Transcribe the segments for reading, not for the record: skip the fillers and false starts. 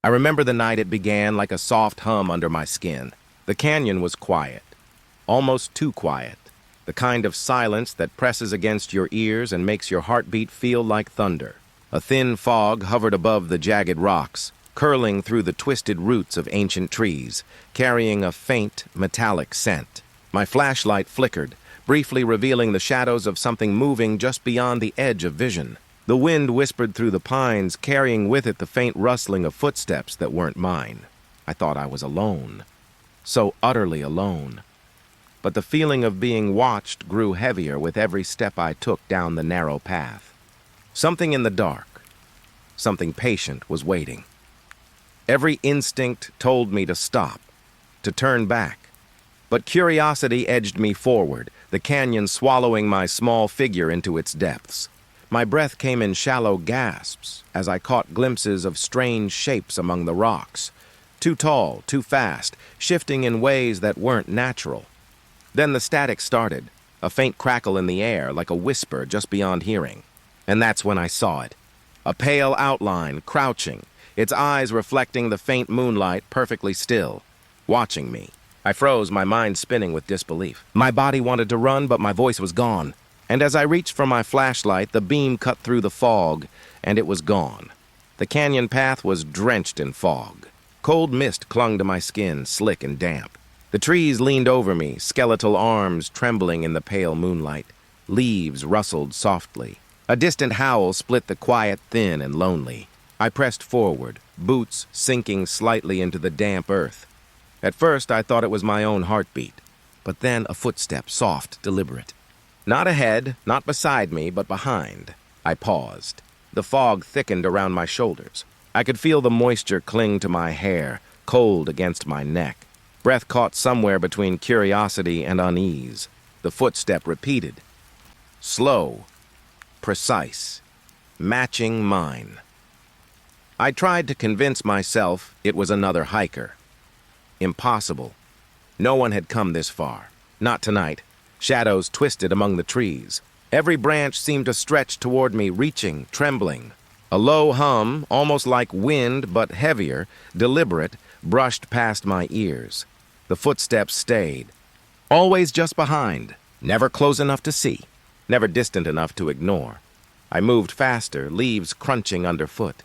I remember the night it began like a soft hum under my skin. The canyon was quiet, almost too quiet, the kind of silence that presses against your ears and makes your heartbeat feel like thunder. A thin fog hovered above the jagged rocks, curling through the twisted roots of ancient trees, carrying a faint, metallic scent. My flashlight flickered, briefly revealing the shadows of something moving just beyond the edge of vision. The wind whispered through the pines, carrying with it the faint rustling of footsteps that weren't mine. I thought I was alone. So utterly alone. But the feeling of being watched grew heavier with every step I took down the narrow path. Something in the dark, something patient was waiting. Every instinct told me to stop, to turn back. But curiosity edged me forward, the canyon swallowing my small figure into its depths. My breath came in shallow gasps as I caught glimpses of strange shapes among the rocks. Too tall, too fast, shifting in ways that weren't natural. Then the static started, a faint crackle in the air like a whisper just beyond hearing. And that's when I saw it. A pale outline, crouching, its eyes reflecting the faint moonlight, perfectly still, watching me. I froze, my mind spinning with disbelief. My body wanted to run, but my voice was gone. And as I reached for my flashlight, the beam cut through the fog, and it was gone. The canyon path was drenched in fog. Cold mist clung to my skin, slick and damp. The trees leaned over me, skeletal arms trembling in the pale moonlight. Leaves rustled softly. A distant howl split the quiet thin and lonely. I pressed forward, boots sinking slightly into the damp earth. At first, I thought it was my own heartbeat, but then a footstep, soft, deliberate. Not ahead, not beside me, but behind. I paused. The fog thickened around my shoulders. I could feel the moisture cling to my hair, cold against my neck. Breath caught somewhere between curiosity and unease. The footstep repeated. Slow, precise, matching mine. I tried to convince myself it was another hiker. Impossible. No one had come this far. Not tonight. Shadows twisted among the trees. Every branch seemed to stretch toward me, reaching, trembling. A low hum, almost like wind but heavier, deliberate, brushed past my ears. The footsteps stayed. Always just behind, never close enough to see, never distant enough to ignore. I moved faster, leaves crunching underfoot.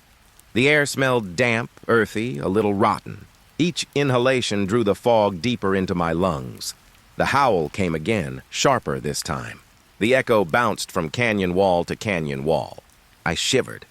The air smelled damp, earthy, a little rotten. Each inhalation drew the fog deeper into my lungs. The howl came again, sharper this time. The echo bounced from canyon wall to canyon wall. I shivered.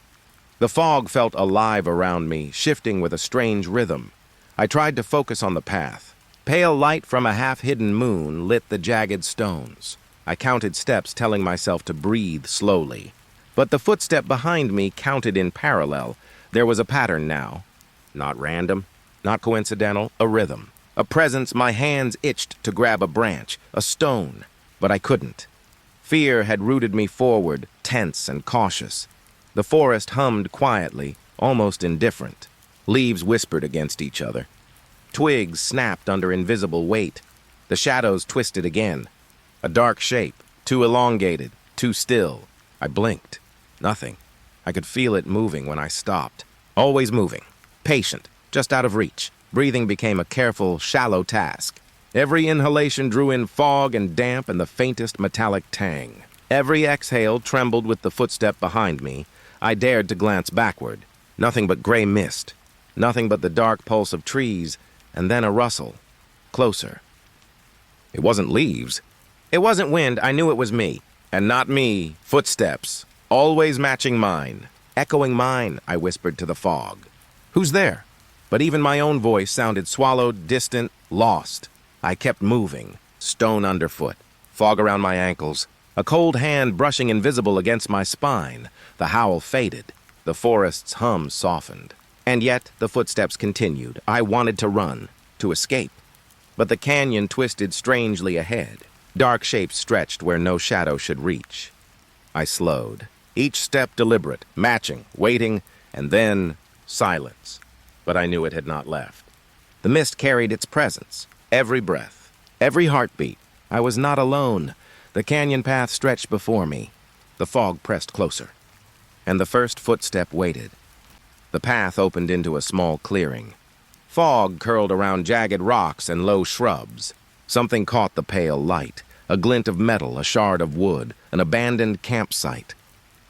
The fog felt alive around me, shifting with a strange rhythm. I tried to focus on the path. Pale light from a half-hidden moon lit the jagged stones. I counted steps, telling myself to breathe slowly. But the footstep behind me counted in parallel. There was a pattern now. Not random, not coincidental, a rhythm. A presence my hands itched to grab a branch, a stone, but I couldn't. Fear had rooted me forward, tense and cautious. The forest hummed quietly, almost indifferent. Leaves whispered against each other. Twigs snapped under invisible weight. The shadows twisted again. A dark shape, too elongated, too still. I blinked. Nothing. I could feel it moving when I stopped. Always moving. Patient, just out of reach. Breathing became a careful, shallow task. Every inhalation drew in fog and damp and the faintest metallic tang. Every exhale trembled with the footstep behind me. I dared to glance backward. Nothing but gray mist. Nothing but the dark pulse of trees, and then a rustle. Closer. It wasn't leaves. It wasn't wind. I knew it was me. And not me. Footsteps. Always matching mine. Echoing mine, I whispered to the fog. Who's there? But even my own voice sounded swallowed, distant, lost. I kept moving, stone underfoot, fog around my ankles, a cold hand brushing invisible against my spine. The howl faded. The forest's hum softened. And yet the footsteps continued. I wanted to run, to escape. But the canyon twisted strangely ahead. Dark shapes stretched where no shadow should reach. I slowed, each step deliberate, matching, waiting, and then silence. But I knew it had not left. The mist carried its presence, every breath, every heartbeat. I was not alone. The canyon path stretched before me. The fog pressed closer, and the first footstep waited. The path opened into a small clearing. Fog curled around jagged rocks and low shrubs. Something caught the pale light, a glint of metal, a shard of wood, an abandoned campsite.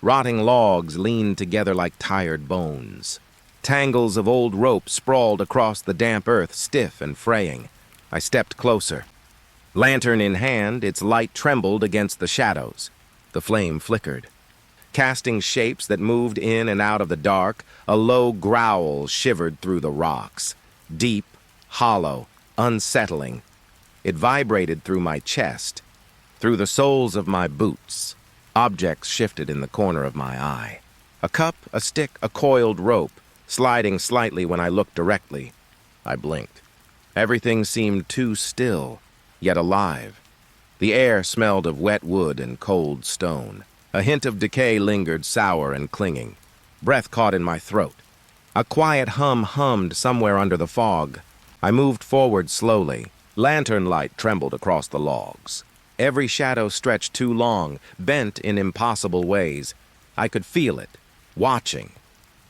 Rotting logs leaned together like tired bones. Tangles of old rope sprawled across the damp earth, stiff and fraying. I stepped closer. Lantern in hand, its light trembled against the shadows. The flame flickered. Casting shapes that moved in and out of the dark, a low growl shivered through the rocks. Deep, hollow, unsettling. It vibrated through my chest, through the soles of my boots. Objects shifted in the corner of my eye. A cup, a stick, a coiled rope, sliding slightly when I looked directly. I blinked. Everything seemed too still, yet alive. The air smelled of wet wood and cold stone. A hint of decay lingered, sour and clinging. Breath caught in my throat. A quiet hum hummed somewhere under the fog. I moved forward slowly. Lantern light trembled across the logs. Every shadow stretched too long, bent in impossible ways. I could feel it, watching.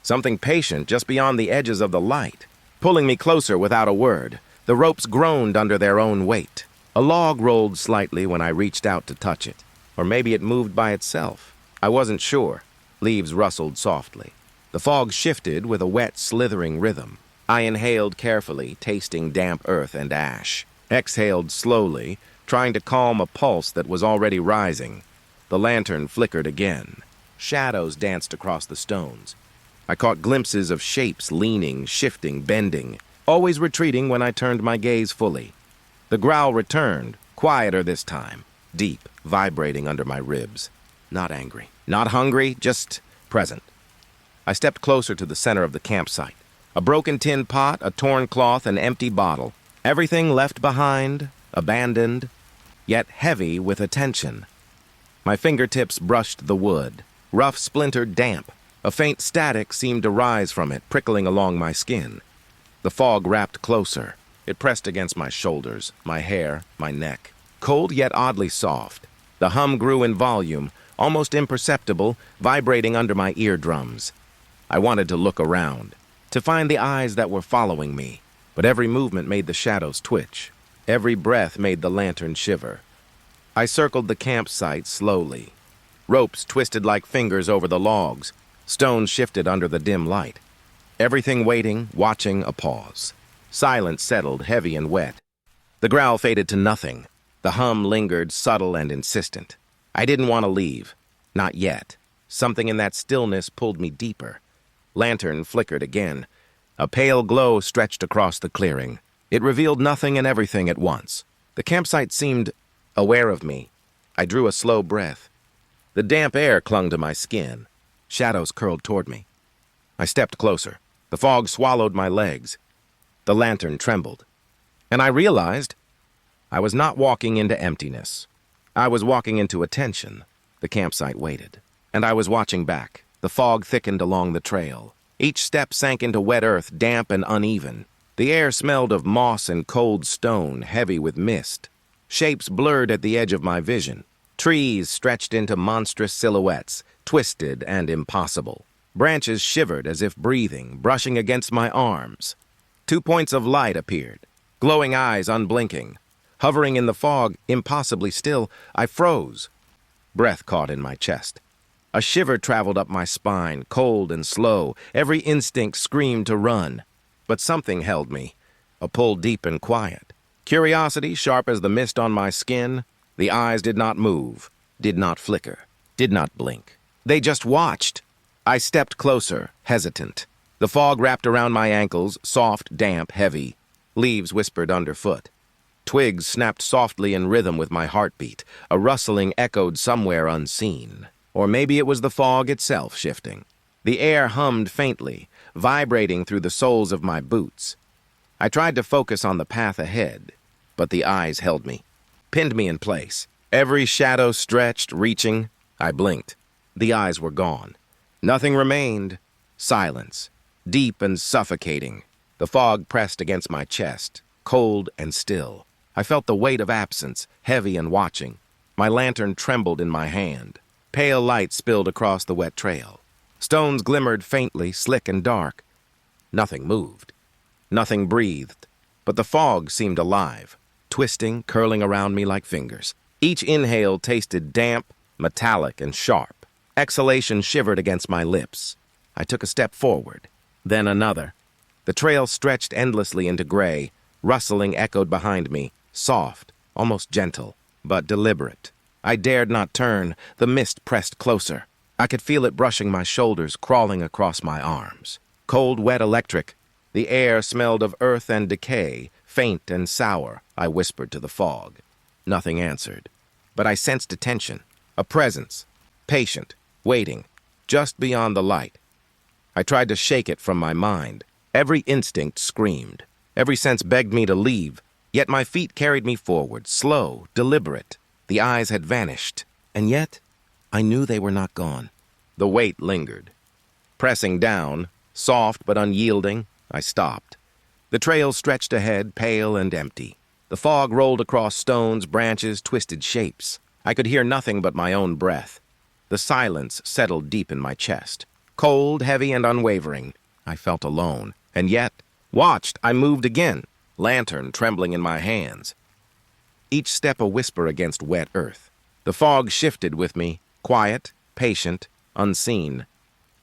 Something patient just beyond the edges of the light, pulling me closer without a word. The ropes groaned under their own weight. A log rolled slightly when I reached out to touch it. Or maybe it moved by itself. I wasn't sure. Leaves rustled softly. The fog shifted with a wet, slithering rhythm. I inhaled carefully, tasting damp earth and ash. Exhaled slowly, trying to calm a pulse that was already rising. The lantern flickered again. Shadows danced across the stones. I caught glimpses of shapes leaning, shifting, bending, always retreating when I turned my gaze fully. The growl returned, quieter this time, deep, vibrating under my ribs. Not angry, not hungry, just present. I stepped closer to the center of the campsite. A broken tin pot, a torn cloth, an empty bottle. Everything left behind, abandoned, yet heavy with attention. My fingertips brushed the wood, rough, splintered, damp. A faint static seemed to rise from it, prickling along my skin. The fog wrapped closer. It pressed against my shoulders, my hair, my neck. Cold yet oddly soft. The hum grew in volume, almost imperceptible, vibrating under my eardrums. I wanted to look around, to find the eyes that were following me, but every movement made the shadows twitch. Every breath made the lantern shiver. I circled the campsite slowly. Ropes twisted like fingers over the logs. Stones shifted under the dim light. Everything waiting, watching, a pause. Silence settled, heavy and wet. The growl faded to nothing. The hum lingered, subtle and insistent. I didn't want to leave. Not yet. Something in that stillness pulled me deeper. Lantern flickered again. A pale glow stretched across the clearing. It revealed nothing and everything at once. The campsite seemed aware of me. I drew a slow breath. The damp air clung to my skin. Shadows curled toward me. I stepped closer. The fog swallowed my legs. The lantern trembled. And I realized I was not walking into emptiness. I was walking into attention. The campsite waited. And I was watching back. The fog thickened along the trail. Each step sank into wet earth, damp and uneven. The air smelled of moss and cold stone, heavy with mist. Shapes blurred at the edge of my vision. Trees stretched into monstrous silhouettes, twisted and impossible. Branches shivered as if breathing, brushing against my arms. 2 points of light appeared, glowing eyes unblinking. Hovering in the fog, impossibly still, I froze. Breath caught in my chest. A shiver traveled up my spine, cold and slow. Every instinct screamed to run. But something held me, a pull deep and quiet. Curiosity, sharp as the mist on my skin. The eyes did not move, did not flicker, did not blink. They just watched. I stepped closer, hesitant. The fog wrapped around my ankles, soft, damp, heavy. Leaves whispered underfoot. Twigs snapped softly in rhythm with my heartbeat. A rustling echoed somewhere unseen. Or maybe it was the fog itself shifting. The air hummed faintly, vibrating through the soles of my boots. I tried to focus on the path ahead, but the eyes held me, pinned me in place. Every shadow stretched, reaching. I blinked. The eyes were gone. Nothing remained. Silence, deep and suffocating. The fog pressed against my chest, cold and still. I felt the weight of absence, heavy and watching. My lantern trembled in my hand. Pale light spilled across the wet trail. Stones glimmered faintly, slick and dark. Nothing moved. Nothing breathed. But the fog seemed alive, twisting, curling around me like fingers. Each inhale tasted damp, metallic, and sharp. Exhalation shivered against my lips. I took a step forward, then another. The trail stretched endlessly into gray. Rustling echoed behind me, soft, almost gentle, but deliberate. I dared not turn. The mist pressed closer. I could feel it brushing my shoulders, crawling across my arms. Cold, wet, electric. The air smelled of earth and decay, faint and sour. I whispered to the fog. Nothing answered. But I sensed a tension, a presence, patient, waiting, just beyond the light. I tried to shake it from my mind. Every instinct screamed. Every sense begged me to leave. Yet my feet carried me forward, slow, deliberate. The eyes had vanished. And yet, I knew they were not gone. The weight lingered. Pressing down, soft but unyielding, I stopped. The trail stretched ahead, pale and empty. The fog rolled across stones, branches, twisted shapes. I could hear nothing but my own breath. The silence settled deep in my chest. Cold, heavy, and unwavering. I felt alone. And yet, watched, I moved again, lantern trembling in my hands. Each step a whisper against wet earth. The fog shifted with me, quiet, patient, unseen.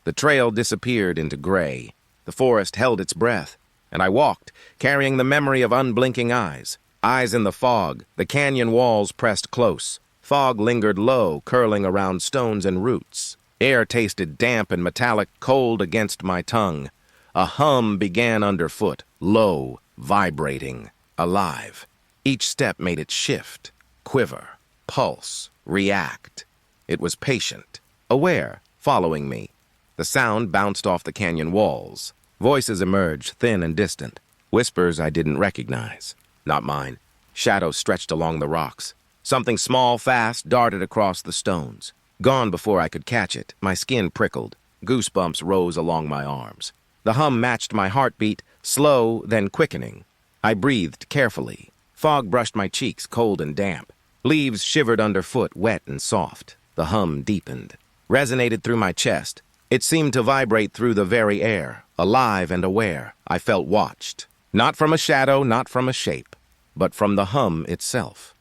The trail disappeared into gray. The forest held its breath, and I walked, carrying the memory of unblinking eyes. Eyes in the fog, the canyon walls pressed close. Fog lingered low, curling around stones and roots. Air tasted damp and metallic, cold against my tongue. A hum began underfoot, low, vibrating, alive. Each step made it shift, quiver, pulse, react. It was patient, aware, following me. The sound bounced off the canyon walls. Voices emerged, thin and distant. Whispers I didn't recognize. Not mine. Shadows stretched along the rocks. Something small, fast, darted across the stones. Gone before I could catch it, my skin prickled. Goosebumps rose along my arms. The hum matched my heartbeat, slow, then quickening. I breathed carefully. Fog brushed my cheeks, cold and damp. Leaves shivered underfoot, wet and soft. The hum deepened, resonated through my chest. It seemed to vibrate through the very air, alive and aware. I felt watched. Not from a shadow, not from a shape, but from the hum itself.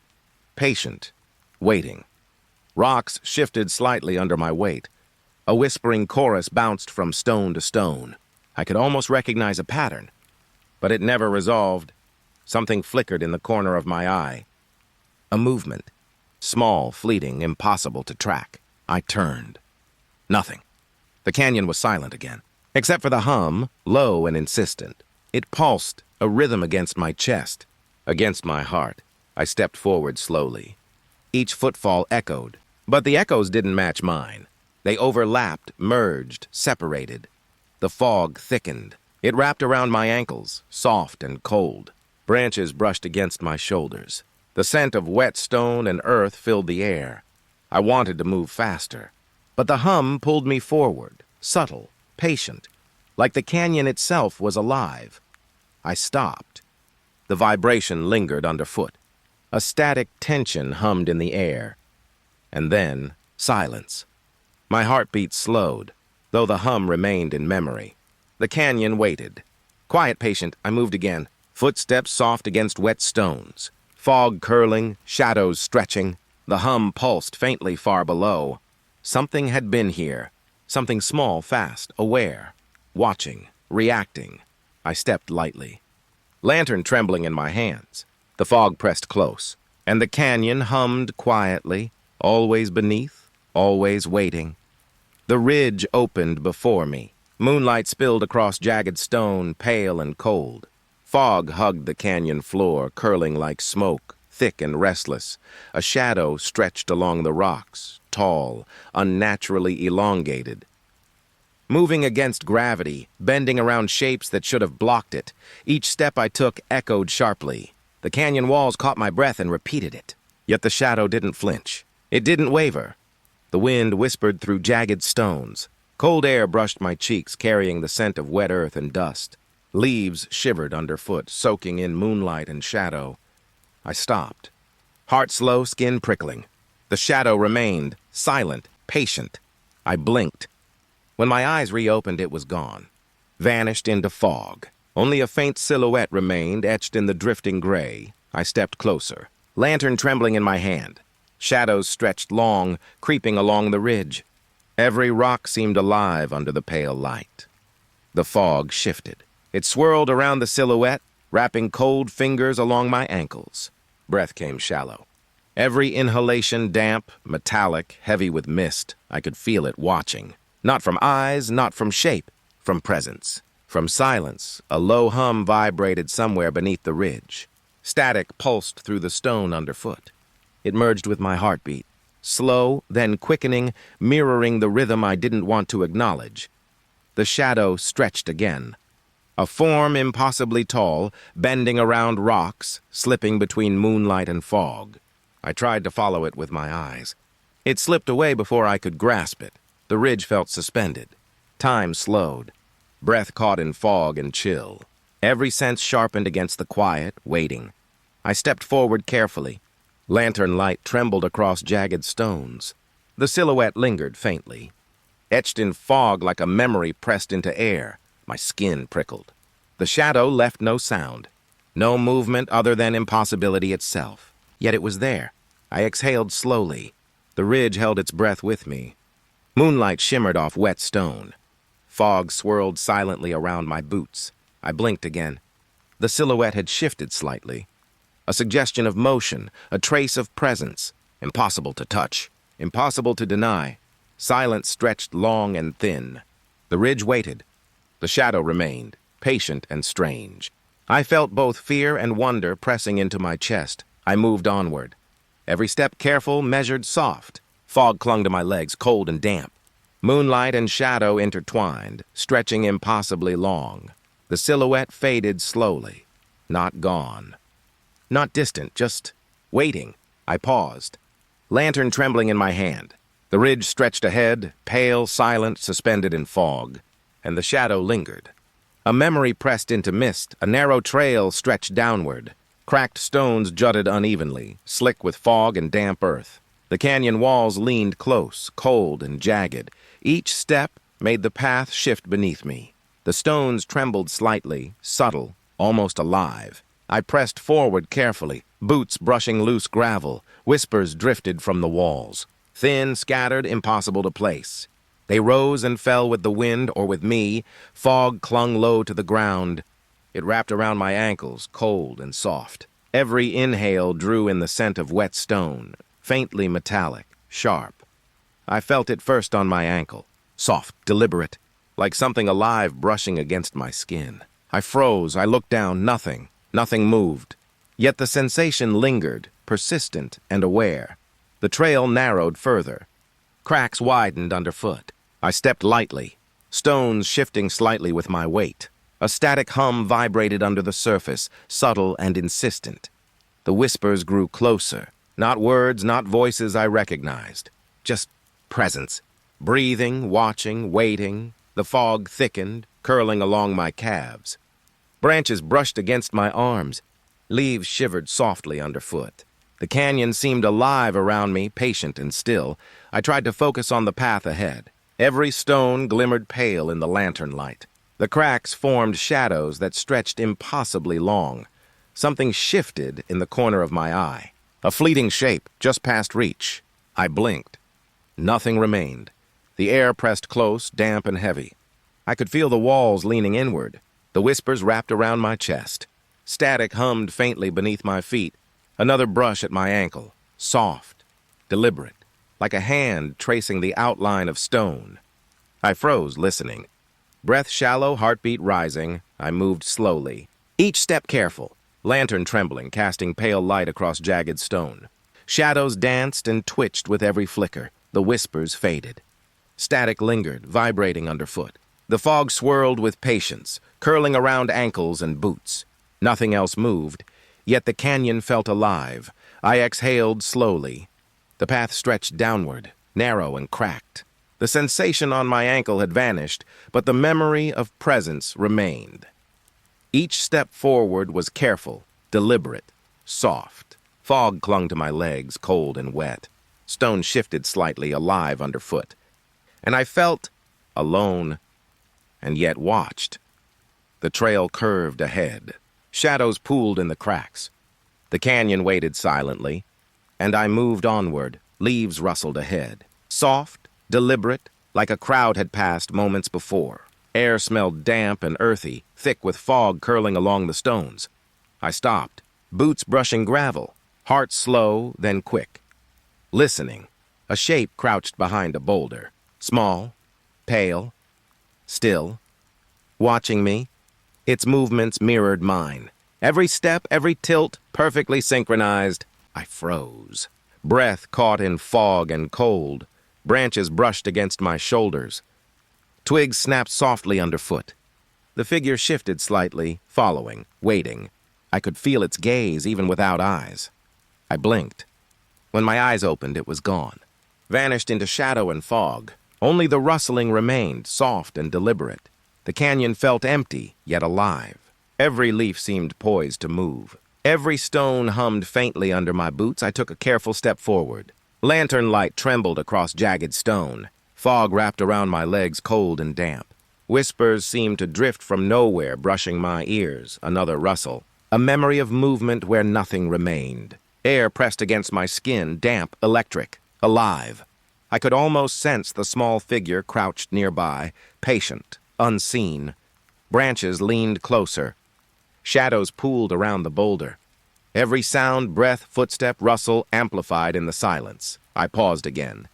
Patient, waiting. Rocks shifted slightly under my weight. A whispering chorus bounced from stone to stone. I could almost recognize a pattern, but it never resolved. Something flickered in the corner of my eye. A movement. Small, fleeting, impossible to track. I turned. Nothing. The canyon was silent again, except for the hum, low and insistent. It pulsed, a rhythm against my chest, against my heart. I stepped forward slowly. Each footfall echoed, but the echoes didn't match mine. They overlapped, merged, separated. The fog thickened. It wrapped around my ankles, soft and cold. Branches brushed against my shoulders. The scent of wet stone and earth filled the air. I wanted to move faster, but the hum pulled me forward, subtle, patient, like the canyon itself was alive. I stopped. The vibration lingered underfoot. A static tension hummed in the air. And then, silence. My heartbeat slowed, though the hum remained in memory. The canyon waited. Quiet, patient, I moved again. Footsteps soft against wet stones. Fog curling, shadows stretching. The hum pulsed faintly far below. Something had been here. Something small, fast, aware. Watching, reacting. I stepped lightly. Lantern trembling in my hands. The fog pressed close, and the canyon hummed quietly, always beneath, always waiting. The ridge opened before me. Moonlight spilled across jagged stone, pale and cold. Fog hugged the canyon floor, curling like smoke, thick and restless. A shadow stretched along the rocks, tall, unnaturally elongated. Moving against gravity, bending around shapes that should have blocked it. Each step I took echoed sharply. The canyon walls caught my breath and repeated it. Yet the shadow didn't flinch. It didn't waver. The wind whispered through jagged stones. Cold air brushed my cheeks, carrying the scent of wet earth and dust. Leaves shivered underfoot, soaking in moonlight and shadow. I stopped. Heart slow, skin prickling. The shadow remained, silent, patient. I blinked. When my eyes reopened, it was gone. vanished into fog. Only a faint silhouette remained, etched in the drifting gray. I stepped closer, lantern trembling in my hand. Shadows stretched long, creeping along the ridge. Every rock seemed alive under the pale light. The fog shifted. It swirled around the silhouette, wrapping cold fingers along my ankles. Breath came shallow. Every inhalation damp, metallic, heavy with mist. I could feel it watching. Not from eyes, not from shape, from presence. From silence, a low hum vibrated somewhere beneath the ridge. Static pulsed through the stone underfoot. It merged with my heartbeat, slow, then quickening, mirroring the rhythm I didn't want to acknowledge. The shadow stretched again. A form impossibly tall, bending around rocks, slipping between moonlight and fog. I tried to follow it with my eyes. It slipped away before I could grasp it. The ridge felt suspended. Time slowed. Breath caught in fog and chill. Every sense sharpened against the quiet, waiting. I stepped forward carefully. Lantern light trembled across jagged stones. The silhouette lingered faintly. Etched in fog like a memory pressed into air, my skin prickled. The shadow left no sound. No movement other than impossibility itself. Yet it was there. I exhaled slowly. The ridge held its breath with me. Moonlight shimmered off wet stone. Fog swirled silently around my boots. I blinked again. The silhouette had shifted slightly. A suggestion of motion, a trace of presence. Impossible to touch, impossible to deny. Silence stretched long and thin. The ridge waited. The shadow remained, patient and strange. I felt both fear and wonder pressing into my chest. I moved onward. Every step careful, measured, soft. Fog clung to my legs, cold and damp. Moonlight and shadow intertwined, stretching impossibly long. The silhouette faded slowly. Not gone. Not distant, just waiting. I paused. Lantern trembling in my hand. The ridge stretched ahead, pale, silent, suspended in fog. And the shadow lingered. A memory pressed into mist. A narrow trail stretched downward. Cracked stones jutted unevenly, slick with fog and damp earth. The canyon walls leaned close, cold and jagged. Each step made the path shift beneath me. The stones trembled slightly, subtle, almost alive. I pressed forward carefully, boots brushing loose gravel. Whispers drifted from the walls. Thin, scattered, impossible to place. They rose and fell with the wind or with me. Fog clung low to the ground. It wrapped around my ankles, cold and soft. Every inhale drew in the scent of wet stone, faintly metallic, sharp. I felt it first on my ankle, soft, deliberate, like something alive brushing against my skin. I froze. I looked down. Nothing. Nothing moved. Yet the sensation lingered, persistent and aware. The trail narrowed further. Cracks widened underfoot. I stepped lightly, stones shifting slightly with my weight. A static hum vibrated under the surface, subtle and insistent. The whispers grew closer. Not words, not voices I recognized. Just presence. Breathing, watching, waiting. The fog thickened, curling along my calves. Branches brushed against my arms. Leaves shivered softly underfoot. The canyon seemed alive around me, patient and still. I tried to focus on the path ahead. Every stone glimmered pale in the lantern light. The cracks formed shadows that stretched impossibly long. Something shifted in the corner of my eye. A fleeting shape, just past reach. I blinked. Nothing remained. The air pressed close, damp and heavy. I could feel the walls leaning inward. The whispers wrapped around my chest. Static hummed faintly beneath my feet. Another brush at my ankle. Soft, deliberate, like a hand tracing the outline of stone. I froze, listening. Breath shallow, heartbeat rising. I moved slowly. Each step careful. Lantern trembling, casting pale light across jagged stone. Shadows danced and twitched with every flicker. The whispers faded. Static lingered, vibrating underfoot. The fog swirled with patience, curling around ankles and boots. Nothing else moved, yet the canyon felt alive. I exhaled slowly. The path stretched downward, narrow and cracked. The sensation on my ankle had vanished, but the memory of presence remained. Each step forward was careful, deliberate, soft. Fog clung to my legs, cold and wet. Stone shifted slightly, alive underfoot. And I felt alone, and yet watched. The trail curved ahead. Shadows pooled in the cracks. The canyon waited silently, and I moved onward. Leaves rustled ahead. Soft, deliberate, like a crowd had passed moments before. Air smelled damp and earthy, thick with fog curling along the stones. I stopped, boots brushing gravel, heart slow, then quick. Listening, a shape crouched behind a boulder. Small, pale, still. Watching me, its movements mirrored mine. Every step, every tilt, perfectly synchronized. I froze. Breath caught in fog and cold. Branches brushed against my shoulders. Twigs snapped softly underfoot. The figure shifted slightly, following, waiting. I could feel its gaze even without eyes. I blinked. When my eyes opened, it was gone. Vanished into shadow and fog. Only the rustling remained, soft and deliberate. The canyon felt empty, yet alive. Every leaf seemed poised to move. Every stone hummed faintly under my boots. I took a careful step forward. Lantern light trembled across jagged stone. Fog wrapped around my legs, cold and damp. Whispers seemed to drift from nowhere, brushing my ears. Another rustle. A memory of movement where nothing remained. Air pressed against my skin, damp, electric, alive. I could almost sense the small figure crouched nearby, patient, unseen. Branches leaned closer. Shadows pooled around the boulder. Every sound, breath, footstep, rustle amplified in the silence. I paused again.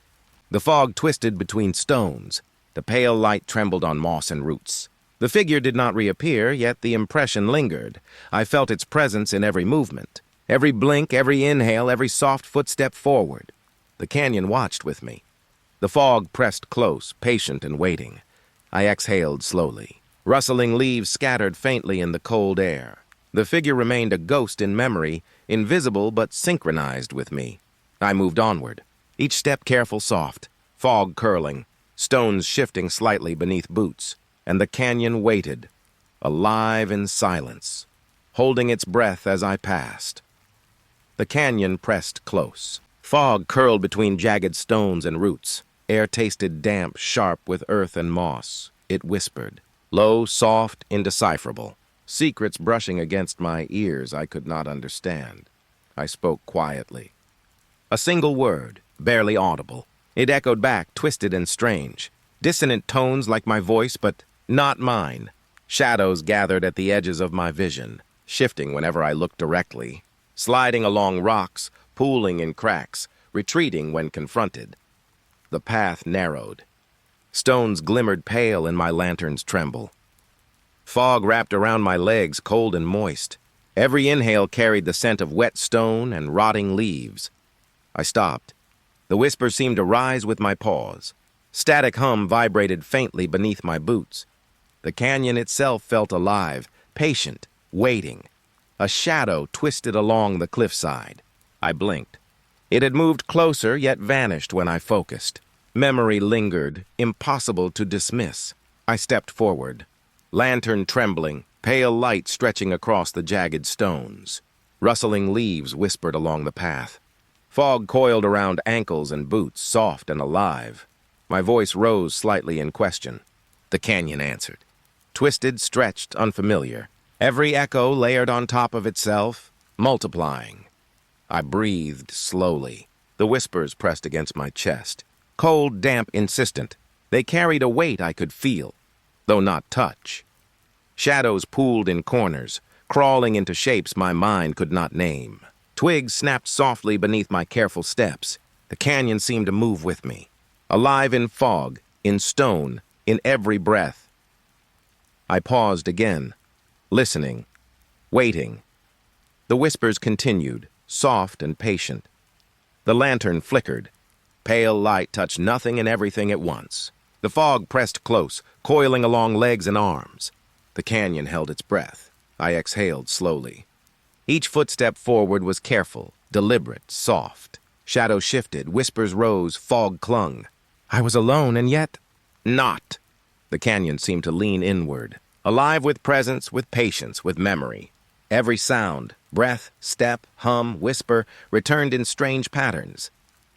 The fog twisted between stones. The pale light trembled on moss and roots. The figure did not reappear, yet the impression lingered. I felt its presence in every movement. Every blink, every inhale, every soft footstep forward. The canyon watched with me. The fog pressed close, patient and waiting. I exhaled slowly. Rustling leaves scattered faintly in the cold air. The figure remained a ghost in memory, invisible but synchronized with me. I moved onward, each step careful, soft, fog curling, stones shifting slightly beneath boots, and the canyon waited, alive in silence, holding its breath as I passed. The canyon pressed close. Fog curled between jagged stones and roots. Air tasted damp, sharp with earth and moss. It whispered, low, soft, indecipherable. Secrets brushing against my ears I could not understand. I spoke quietly. A single word, barely audible. It echoed back, twisted and strange. Dissonant tones like my voice, but not mine. Shadows gathered at the edges of my vision, shifting whenever I looked directly. Sliding along rocks, pooling in cracks, retreating when confronted. The path narrowed. Stones glimmered pale in my lantern's tremble. Fog wrapped around my legs, cold and moist. Every inhale carried the scent of wet stone and rotting leaves. I stopped. The whispers seemed to rise with my pause. Static hum vibrated faintly beneath my boots. The canyon itself felt alive, patient, waiting. A shadow twisted along the cliffside. I blinked. It had moved closer, yet vanished when I focused. Memory lingered, impossible to dismiss. I stepped forward. Lantern trembling, pale light stretching across the jagged stones. Rustling leaves whispered along the path. Fog coiled around ankles and boots, soft and alive. My voice rose slightly in question. The canyon answered. Twisted, stretched, unfamiliar. Every echo layered on top of itself, multiplying. I breathed slowly. The whispers pressed against my chest. Cold, damp, insistent. They carried a weight I could feel, though not touch. Shadows pooled in corners, crawling into shapes my mind could not name. Twigs snapped softly beneath my careful steps. The canyon seemed to move with me. Alive in fog, in stone, in every breath. I paused again, listening, waiting. The whispers continued, soft and patient. The lantern flickered. Pale light touched nothing and everything at once. The fog pressed close, coiling along legs and arms. The canyon held its breath. I exhaled slowly. Each footstep forward was careful, deliberate, soft. Shadows shifted, whispers rose, fog clung. I was alone and yet not. The canyon seemed to lean inward, alive with presence, with patience, with memory. Every sound, breath, step, hum, whisper, returned in strange patterns.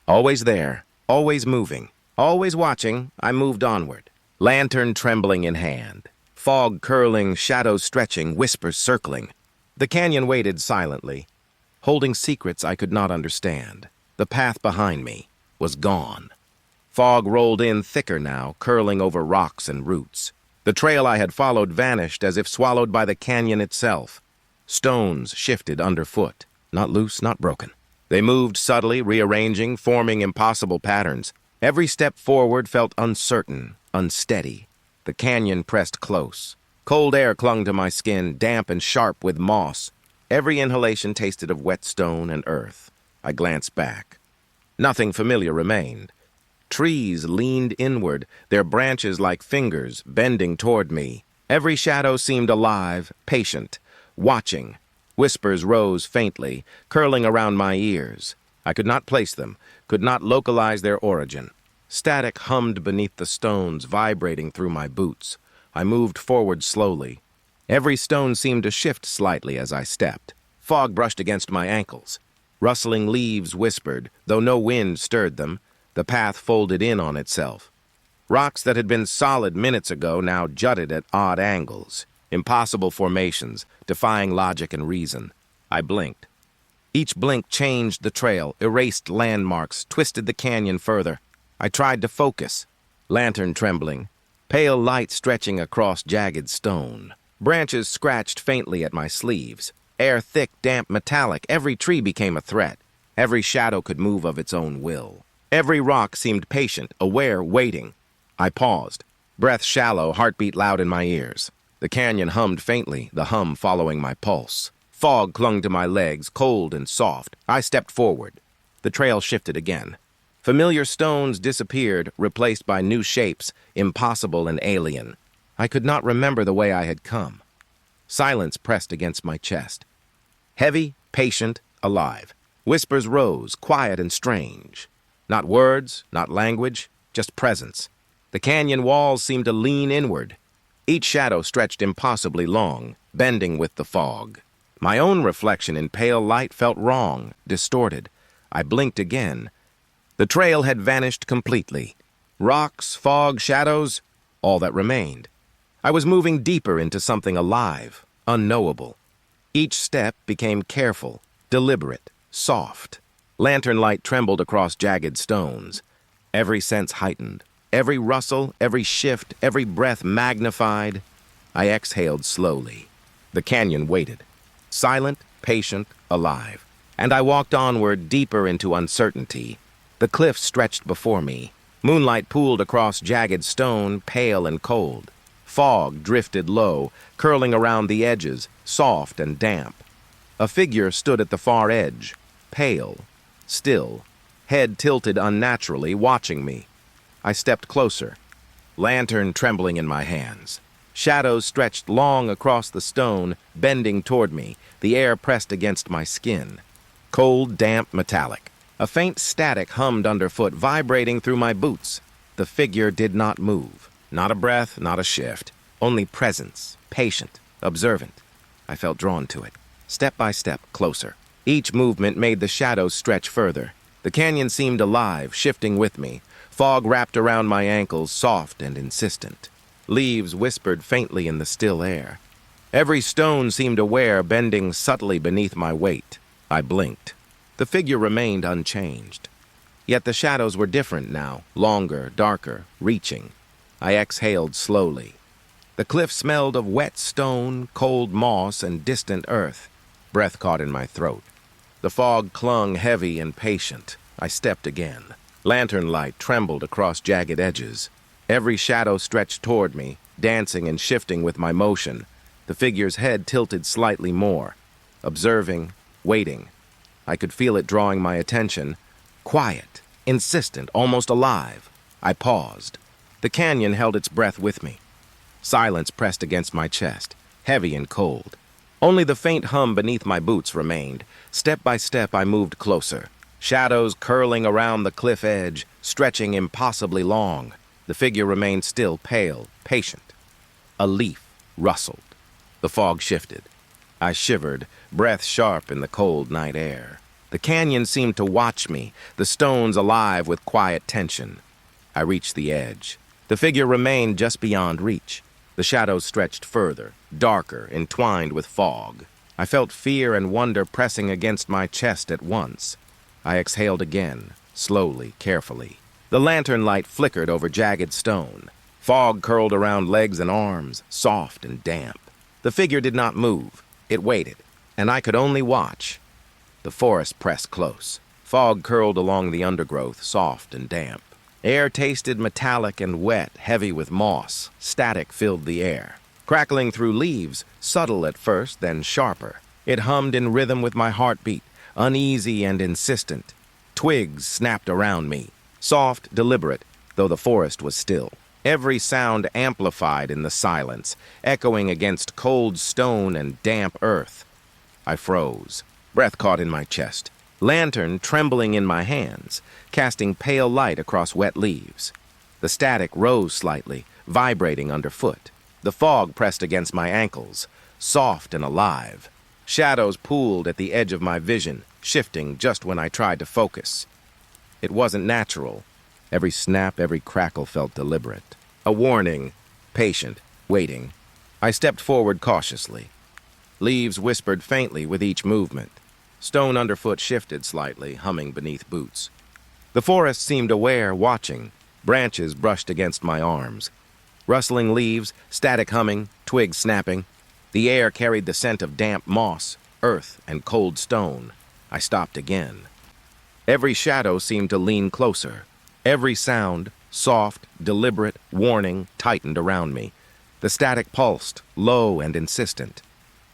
Always there, always moving, always watching, I moved onward, lantern trembling in hand. Fog curling, shadows stretching, whispers circling. The canyon waited silently, holding secrets I could not understand. The path behind me was gone. Fog rolled in thicker now, curling over rocks and roots. The trail I had followed vanished as if swallowed by the canyon itself. Stones shifted underfoot, not loose, not broken. They moved subtly, rearranging, forming impossible patterns. Every step forward felt uncertain, unsteady. The canyon pressed close. Cold air clung to my skin, damp and sharp with moss. Every inhalation tasted of wet stone and earth. I glanced back. Nothing familiar remained. Trees leaned inward, their branches like fingers, bending toward me. Every shadow seemed alive, patient, watching. Whispers rose faintly, curling around my ears. I could not place them, could not localize their origin. Static hummed beneath the stones, vibrating through my boots. I moved forward slowly. Every stone seemed to shift slightly as I stepped. Fog brushed against my ankles. Rustling leaves whispered, though no wind stirred them. The path folded in on itself. Rocks that had been solid minutes ago now jutted at odd angles. Impossible formations, defying logic and reason. I blinked. Each blink changed the trail, erased landmarks, twisted the canyon further. I tried to focus. Lantern trembling. Pale light stretching across jagged stone. Branches scratched faintly at my sleeves. Air thick, damp, metallic. Every tree became a threat. Every shadow could move of its own will. Every rock seemed patient, aware, waiting. I paused. Breath shallow, heartbeat loud in my ears. The canyon hummed faintly, the hum following my pulse. Fog clung to my legs, cold and soft. I stepped forward. The trail shifted again. Familiar stones disappeared, replaced by new shapes, impossible and alien. I could not remember the way I had come. Silence pressed against my chest. Heavy, patient, alive. Whispers rose, quiet and strange. Not words, not language, just presence. The canyon walls seemed to lean inward. Each shadow stretched impossibly long, bending with the fog. My own reflection in pale light felt wrong, distorted. I blinked again. The trail had vanished completely. Rocks, fog, shadows, all that remained. I was moving deeper into something alive, unknowable. Each step became careful, deliberate, soft. Lantern light trembled across jagged stones. Every sense heightened. Every rustle, every shift, every breath magnified. I exhaled slowly. The canyon waited. Silent, patient, alive. And I walked onward deeper into uncertainty. The cliff stretched before me. Moonlight pooled across jagged stone, pale and cold. Fog drifted low, curling around the edges, soft and damp. A figure stood at the far edge, pale, still, head tilted unnaturally, watching me. I stepped closer, lantern trembling in my hands. Shadows stretched long across the stone, bending toward me. The air pressed against my skin. Cold, damp, metallic. A faint static hummed underfoot, vibrating through my boots. The figure did not move. Not a breath, not a shift. Only presence, patient, observant. I felt drawn to it. Step by step, closer. Each movement made the shadows stretch further. The canyon seemed alive, shifting with me. Fog wrapped around my ankles, soft and insistent. Leaves whispered faintly in the still air. Every stone seemed aware, bending subtly beneath my weight. I blinked. The figure remained unchanged. Yet the shadows were different now, longer, darker, reaching. I exhaled slowly. The cliff smelled of wet stone, cold moss, and distant earth. Breath caught in my throat. The fog clung heavy and patient. I stepped again. Lantern light trembled across jagged edges. Every shadow stretched toward me, dancing and shifting with my motion. The figure's head tilted slightly more. Observing, waiting. I could feel it drawing my attention. Quiet, insistent, almost alive. I paused. The canyon held its breath with me. Silence pressed against my chest, heavy and cold. Only the faint hum beneath my boots remained. Step by step, I moved closer. Shadows curling around the cliff edge, stretching impossibly long. The figure remained still, pale, patient. A leaf rustled. The fog shifted. I shivered, breath sharp in the cold night air. The canyon seemed to watch me, the stones alive with quiet tension. I reached the edge. The figure remained just beyond reach. The shadows stretched further, darker, entwined with fog. I felt fear and wonder pressing against my chest at once. I exhaled again, slowly, carefully. The lantern light flickered over jagged stone. Fog curled around legs and arms, soft and damp. The figure did not move. It waited, and I could only watch. The forest pressed close. Fog curled along the undergrowth, soft and damp. Air tasted metallic and wet, heavy with moss. Static filled the air. Crackling through leaves, subtle at first, then sharper. It hummed in rhythm with my heartbeat, uneasy and insistent. Twigs snapped around me, soft, deliberate, though the forest was still. Every sound amplified in the silence, echoing against cold stone and damp earth. I froze, breath caught in my chest. Lantern trembling in my hands, casting pale light across wet leaves. The static rose slightly, vibrating underfoot. The fog pressed against my ankles, soft and alive. Shadows pooled at the edge of my vision, shifting just when I tried to focus. It wasn't natural. Every snap, every crackle felt deliberate. A warning, patient, waiting. I stepped forward cautiously. Leaves whispered faintly with each movement. Stone underfoot shifted slightly, humming beneath boots. The forest seemed aware, watching. Branches brushed against my arms. Rustling leaves, static humming, twigs snapping. The air carried the scent of damp moss, earth, and cold stone. I stopped again. Every shadow seemed to lean closer. Every sound, soft, deliberate, warning, tightened around me. The static pulsed, low and insistent.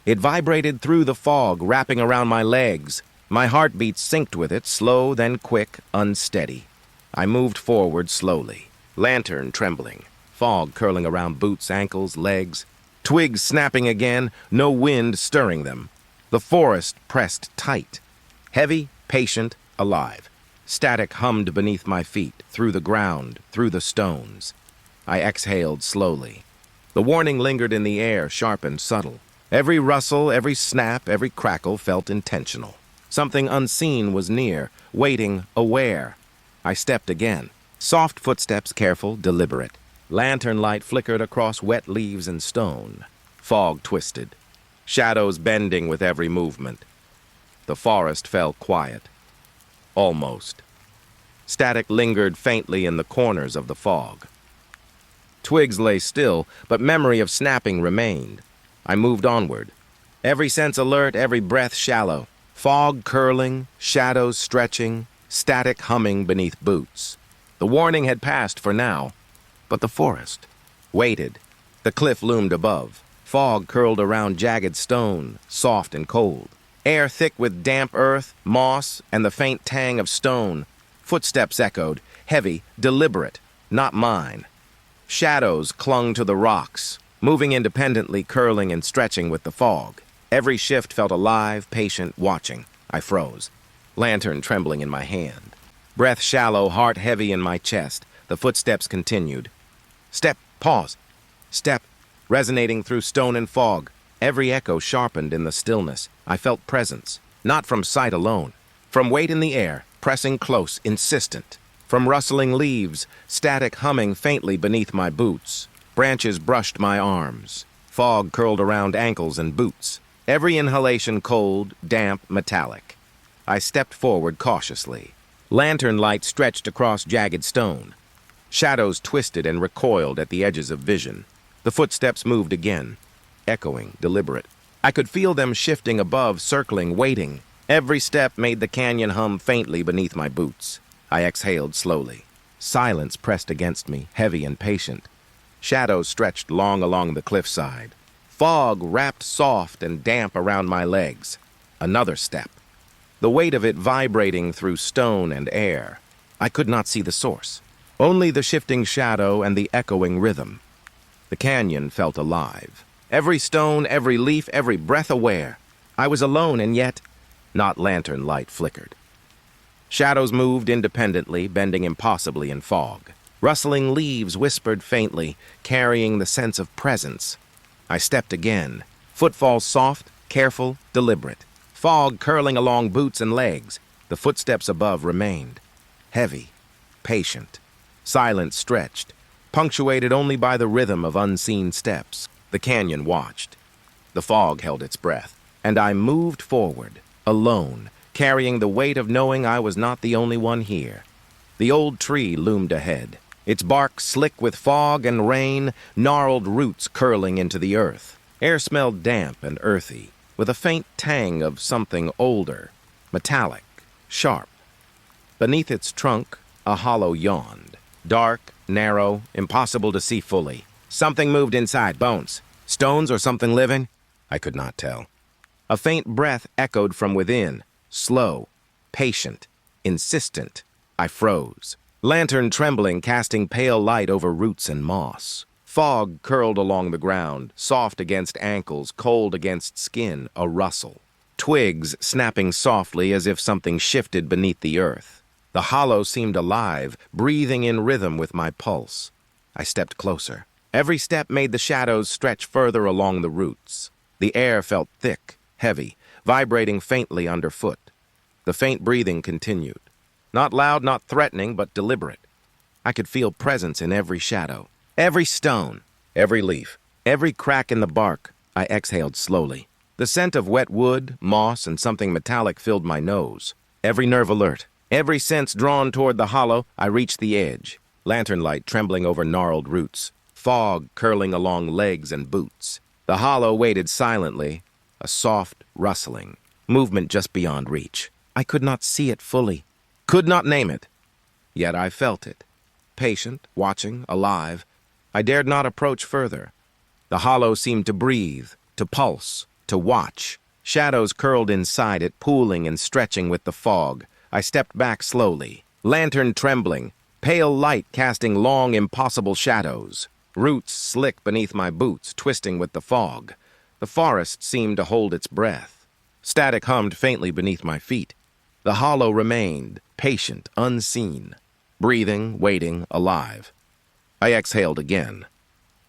It vibrated through the fog, wrapping around my legs. My heartbeat synced with it, slow, then quick, unsteady. I moved forward slowly, lantern trembling, fog curling around boots, ankles, legs. Twigs snapping again, no wind stirring them. The forest pressed tight. Heavy, patient, alive. Static hummed beneath my feet, through the ground, through the stones. I exhaled slowly. The warning lingered in the air, sharp and subtle. Every rustle, every snap, every crackle felt intentional. Something unseen was near, waiting, aware. I stepped again. Soft footsteps, careful, deliberate. Lantern light flickered across wet leaves and stone. Fog twisted. Shadows bending with every movement. The forest fell quiet. Almost. Static lingered faintly in the corners of the fog. Twigs lay still, but memory of snapping remained. I moved onward. Every sense alert, every breath shallow. Fog curling, shadows stretching, static humming beneath boots. The warning had passed for now, but the forest waited. The cliff loomed above. Fog curled around jagged stone, soft and cold. Air thick with damp earth, moss, and the faint tang of stone. Footsteps echoed, heavy, deliberate, not mine. Shadows clung to the rocks, moving independently, curling and stretching with the fog. Every shift felt alive, patient, watching. I froze, lantern trembling in my hand. Breath shallow, heart heavy in my chest. The footsteps continued. Step, pause. Step, resonating through stone and fog. Every echo sharpened in the stillness. I felt presence, not from sight alone. From weight in the air, pressing close, insistent. From rustling leaves, static humming faintly beneath my boots. Branches brushed my arms. Fog curled around ankles and boots. Every inhalation cold, damp, metallic. I stepped forward cautiously. Lantern light stretched across jagged stone. Shadows twisted and recoiled at the edges of vision. The footsteps moved again, echoing, deliberate. I could feel them shifting above, circling, waiting. Every step made the canyon hum faintly beneath my boots. I exhaled slowly. Silence pressed against me, heavy and patient. Shadows stretched long along the cliffside. Fog wrapped soft and damp around my legs. Another step. The weight of it vibrating through stone and air. I could not see the source. Only the shifting shadow and the echoing rhythm. The canyon felt alive. Every stone, every leaf, every breath aware. I was alone, and yet not lantern light flickered. Shadows moved independently, bending impossibly in fog. Rustling leaves whispered faintly, carrying the sense of presence. I stepped again. Footfalls soft, careful, deliberate. Fog curling along boots and legs. The footsteps above remained. Heavy, patient. Silence stretched. punctuated only by the rhythm of unseen steps. The canyon watched. The fog held its breath, and I moved forward, alone, carrying the weight of knowing I was not the only one here. The old tree loomed ahead, its bark slick with fog and rain, gnarled roots curling into the earth. Air smelled damp and earthy, with a faint tang of something older, metallic, sharp. Beneath its trunk, a hollow yawned. Dark, narrow, impossible to see fully. Something moved inside, bones. Stones or something living? I could not tell. A faint breath echoed from within, slow, patient, insistent. I froze. Lantern trembling, casting pale light over roots and moss. Fog curled along the ground, soft against ankles, cold against skin, a rustle. Twigs snapping softly as if something shifted beneath the earth. The hollow seemed alive, breathing in rhythm with my pulse. I stepped closer. Every step made the shadows stretch further along the roots. The air felt thick, heavy, vibrating faintly underfoot. The faint breathing continued. Not loud, not threatening, but deliberate. I could feel presence in every shadow, every stone, every leaf, every crack in the bark. I exhaled slowly. The scent of wet wood, moss, and something metallic filled my nose. Every nerve alert, every sense drawn toward the hollow. I reached the edge, lantern light trembling over gnarled roots, fog curling along legs and boots. The hollow waited silently, a soft rustling, movement just beyond reach. I could not see it fully, could not name it. Yet I felt it. Patient, watching, alive. I dared not approach further. The hollow seemed to breathe, to pulse, to watch. Shadows curled inside it, pooling and stretching with the fog. I stepped back slowly, lantern trembling, pale light casting long, impossible shadows. Roots slick beneath my boots, twisting with the fog. The forest seemed to hold its breath. Static hummed faintly beneath my feet. The hollow remained, patient, unseen, breathing, waiting, alive. I exhaled again.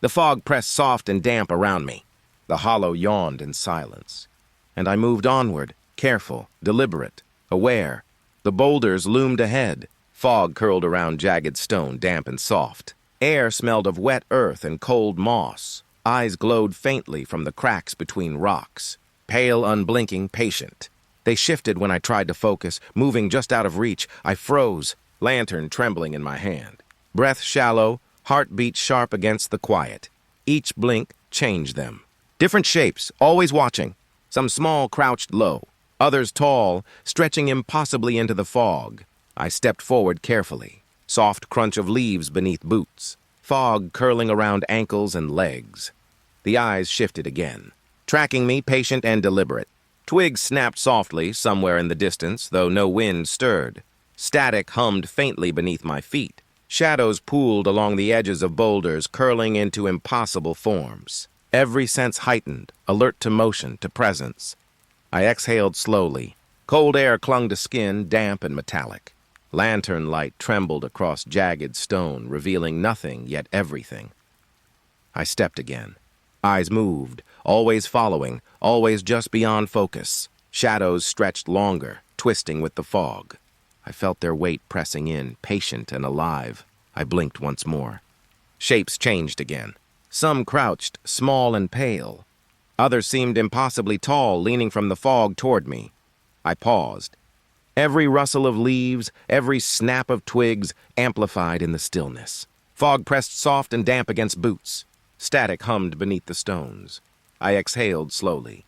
The fog pressed soft and damp around me. The hollow yawned in silence. And I moved onward, careful, deliberate, aware. The boulders loomed ahead. Fog curled around jagged stone, damp and soft. Air smelled of wet earth and cold moss. Eyes glowed faintly from the cracks between rocks. Pale, unblinking, patient. They shifted when I tried to focus, moving just out of reach. I froze, lantern trembling in my hand. Breath shallow, heartbeat sharp against the quiet. Each blink changed them. Different shapes, always watching. Some small, crouched low. Others tall, stretching impossibly into the fog. I stepped forward carefully. Soft crunch of leaves beneath boots. Fog curling around ankles and legs. The eyes shifted again, tracking me, patient and deliberate. Twigs snapped softly somewhere in the distance, though no wind stirred. Static hummed faintly beneath my feet. Shadows pooled along the edges of boulders, curling into impossible forms. Every sense heightened, alert to motion, to presence. I exhaled slowly. Cold air clung to skin, damp and metallic. Lantern light trembled across jagged stone, revealing nothing, yet everything. I stepped again. Eyes moved, always following, always just beyond focus. Shadows stretched longer, twisting with the fog. I felt their weight pressing in, patient and alive. I blinked once more. Shapes changed again. Some crouched, small and pale. Others seemed impossibly tall, leaning from the fog toward me. I paused. Every rustle of leaves, every snap of twigs amplified in the stillness. Fog pressed soft and damp against boots. Static hummed beneath the stones. I exhaled slowly.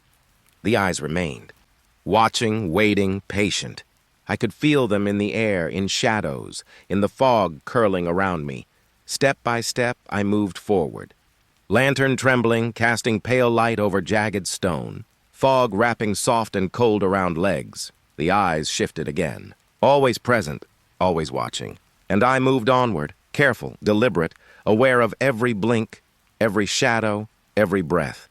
The eyes remained. Watching, waiting, patient. I could feel them in the air, in shadows, in the fog curling around me. Step by step, I moved forward. Lantern trembling, casting pale light over jagged stone. Fog wrapping soft and cold around legs. The eyes shifted again. Always present, always watching. And I moved onward, careful, deliberate, aware of every blink, every shadow, every breath.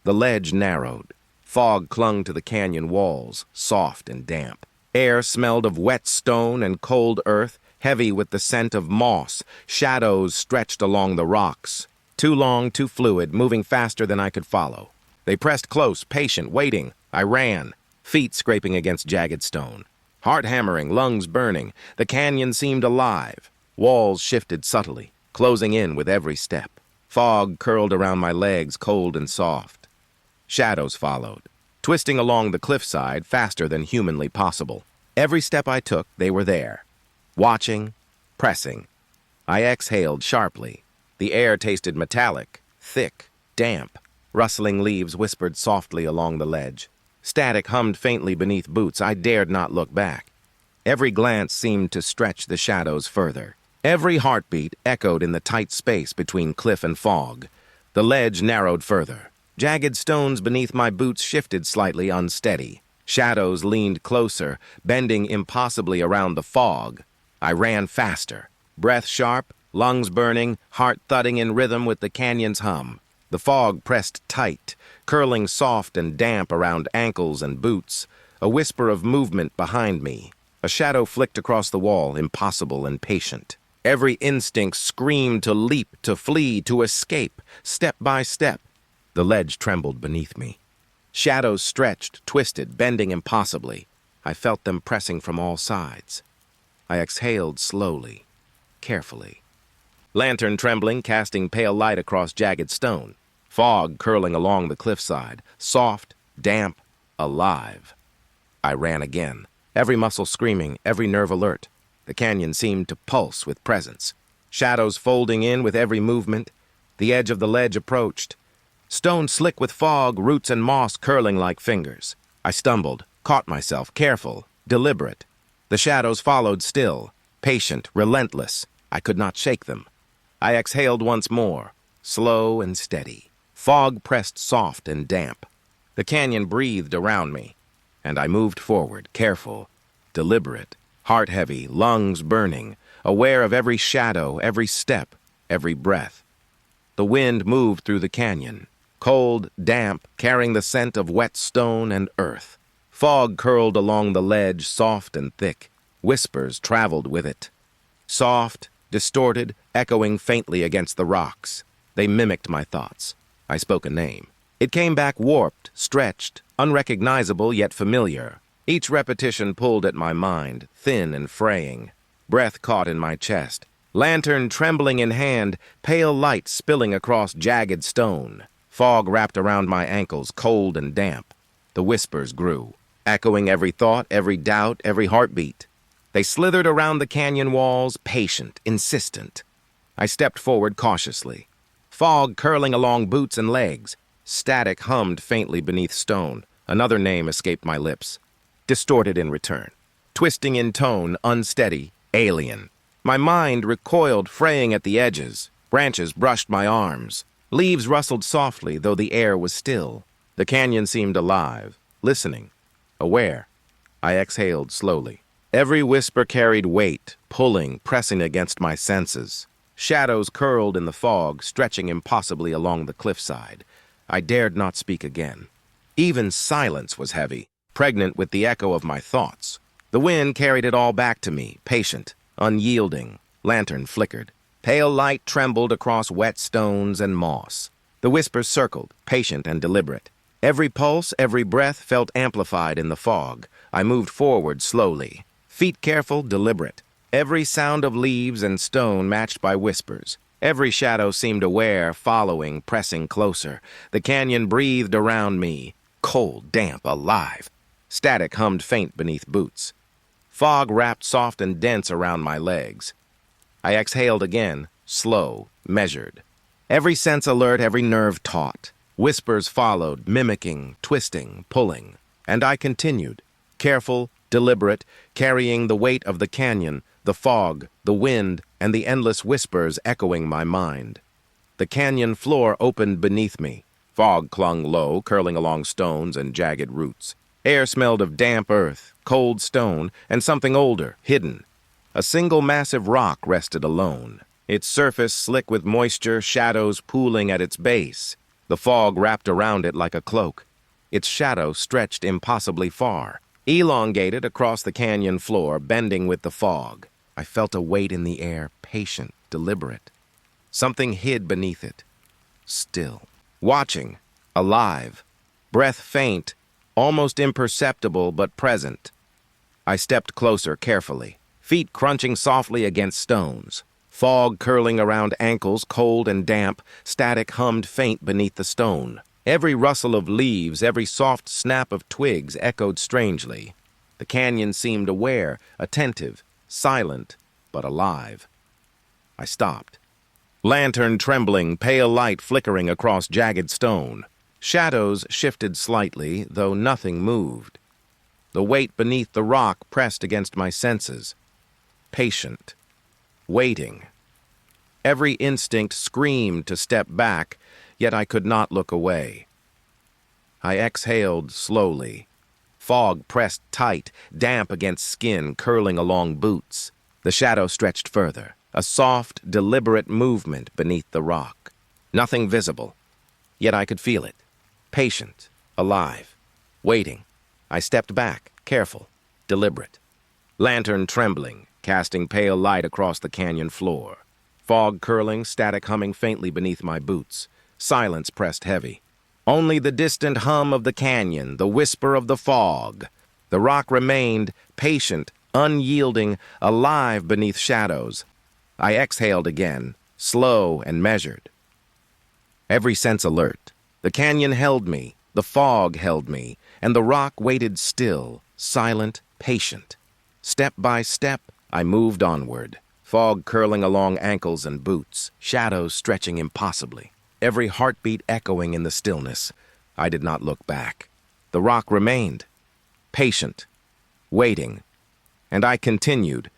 The ledge narrowed. Fog clung to the canyon walls, soft and damp. Air smelled of wet stone and cold earth, heavy with the scent of moss. Shadows stretched along the rocks. Too long, too fluid, moving faster than I could follow. They pressed close, patient, waiting. I ran, feet scraping against jagged stone. Heart hammering, lungs burning. The canyon seemed alive. Walls shifted subtly. closing in with every step. Fog curled around my legs, cold and soft. Shadows followed, twisting along the cliffside faster than humanly possible. Every step I took, they were there, watching, pressing. I exhaled sharply. The air tasted metallic, thick, damp. Rustling leaves whispered softly along the ledge. Static hummed faintly beneath boots. I dared not look back. Every glance seemed to stretch the shadows further. Every heartbeat echoed in the tight space between cliff and fog. The ledge narrowed further. Jagged stones beneath my boots shifted slightly, unsteady. Shadows leaned closer, bending impossibly around the fog. I ran faster, breath sharp, lungs burning, heart thudding in rhythm with the canyon's hum. The fog pressed tight, curling soft and damp around ankles and boots. A whisper of movement behind me. A shadow flicked across the wall, impossible and patient. Every instinct screamed to leap, to flee, to escape, step by step. The ledge trembled beneath me. Shadows stretched, twisted, bending impossibly. I felt them pressing from all sides. I exhaled slowly, carefully. Lantern trembling, casting pale light across jagged stone. Fog curling along the cliffside, soft, damp, alive. I ran again, every muscle screaming, every nerve alert. The canyon seemed to pulse with presence. Shadows folding in with every movement. The edge of the ledge approached. Stone slick with fog, roots and moss curling like fingers. I stumbled, caught myself, careful, deliberate. The shadows followed still, patient, relentless. I could not shake them. I exhaled once more, slow and steady. Fog pressed soft and damp. The canyon breathed around me, and I moved forward, careful, deliberate, heart heavy, lungs burning, aware of every shadow, every step, every breath. The wind moved through the canyon, cold, damp, carrying the scent of wet stone and earth. Fog curled along the ledge, soft and thick. Whispers traveled with it. Soft, distorted, echoing faintly against the rocks. They mimicked my thoughts. I spoke a name. It came back warped, stretched, unrecognizable yet familiar. Each repetition pulled at my mind, thin and fraying. Breath caught in my chest. Lantern trembling in hand, pale light spilling across jagged stone. Fog wrapped around my ankles, cold and damp. The whispers grew, echoing every thought, every doubt, every heartbeat. They slithered around the canyon walls, patient, insistent. I stepped forward cautiously. Fog curling along boots and legs. Static hummed faintly beneath stone. Another name escaped my lips. Distorted in return. Twisting in tone, unsteady, alien. My mind recoiled, fraying at the edges. Branches brushed my arms. Leaves rustled softly, though the air was still. The canyon seemed alive, listening, aware. I exhaled slowly. Every whisper carried weight, pulling, pressing against my senses. Shadows curled in the fog, stretching impossibly along the cliffside. I dared not speak again. Even silence was heavy, pregnant with the echo of my thoughts. The wind carried it all back to me, patient, unyielding. Lantern flickered. Pale light trembled across wet stones and moss. The whispers circled, patient and deliberate. Every pulse, every breath felt amplified in the fog. I moved forward slowly, feet careful, deliberate. Every sound of leaves and stone matched by whispers. Every shadow seemed aware, following, pressing closer. The canyon breathed around me, cold, damp, alive. Static hummed faint beneath boots. Fog wrapped soft and dense around my legs. I exhaled again, slow, measured. Every sense alert, every nerve taut. Whispers followed, mimicking, twisting, pulling. And I continued, careful, deliberate, carrying the weight of the canyon, the fog, the wind, and the endless whispers echoing my mind. The canyon floor opened beneath me. Fog clung low, curling along stones and jagged roots. Air smelled of damp earth, cold stone, and something older, hidden. A single massive rock rested alone, its surface slick with moisture, shadows pooling at its base. The fog wrapped around it like a cloak. Its shadow stretched impossibly far, elongated across the canyon floor, bending with the fog. I felt a weight in the air, patient, deliberate. Something hid beneath it, still, watching, alive, breath faint, almost imperceptible but present. I stepped closer carefully, feet crunching softly against stones. Fog curling around ankles, cold and damp, static hummed faint beneath the stone. Every rustle of leaves, every soft snap of twigs echoed strangely. The canyon seemed aware, attentive, silent, but alive. I stopped. Lantern trembling, pale light flickering across jagged stone. Shadows shifted slightly, though nothing moved. The weight beneath the rock pressed against my senses. Patient. Waiting. Every instinct screamed to step back, yet I could not look away. I exhaled slowly. Fog pressed tight, damp against skin, curling along boots. The shadow stretched further, a soft, deliberate movement beneath the rock. Nothing visible, yet I could feel it. Patient, alive, waiting. I stepped back, careful, deliberate. Lantern trembling, casting pale light across the canyon floor. Fog curling, static humming faintly beneath my boots. Silence pressed heavy. Only the distant hum of the canyon, the whisper of the fog. The rock remained, patient, unyielding, alive beneath shadows. I exhaled again, slow and measured. Every sense alert. The canyon held me, the fog held me, and the rock waited still, silent, patient. Step by step, I moved onward. Fog curling along ankles and boots, shadows stretching impossibly. Every heartbeat echoing in the stillness. I did not look back. The rock remained, patient, waiting, and I continued,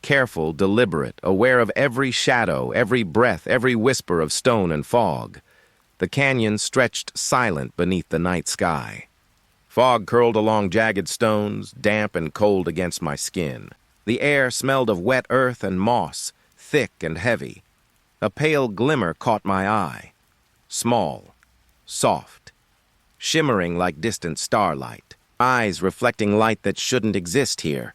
careful, deliberate, aware of every shadow, every breath, every whisper of stone and fog. The canyon stretched silent beneath the night sky. Fog curled along jagged stones, damp and cold against my skin. The air smelled of wet earth and moss, thick and heavy. A pale glimmer caught my eye. Small, soft, shimmering like distant starlight. Eyes reflecting light that shouldn't exist here.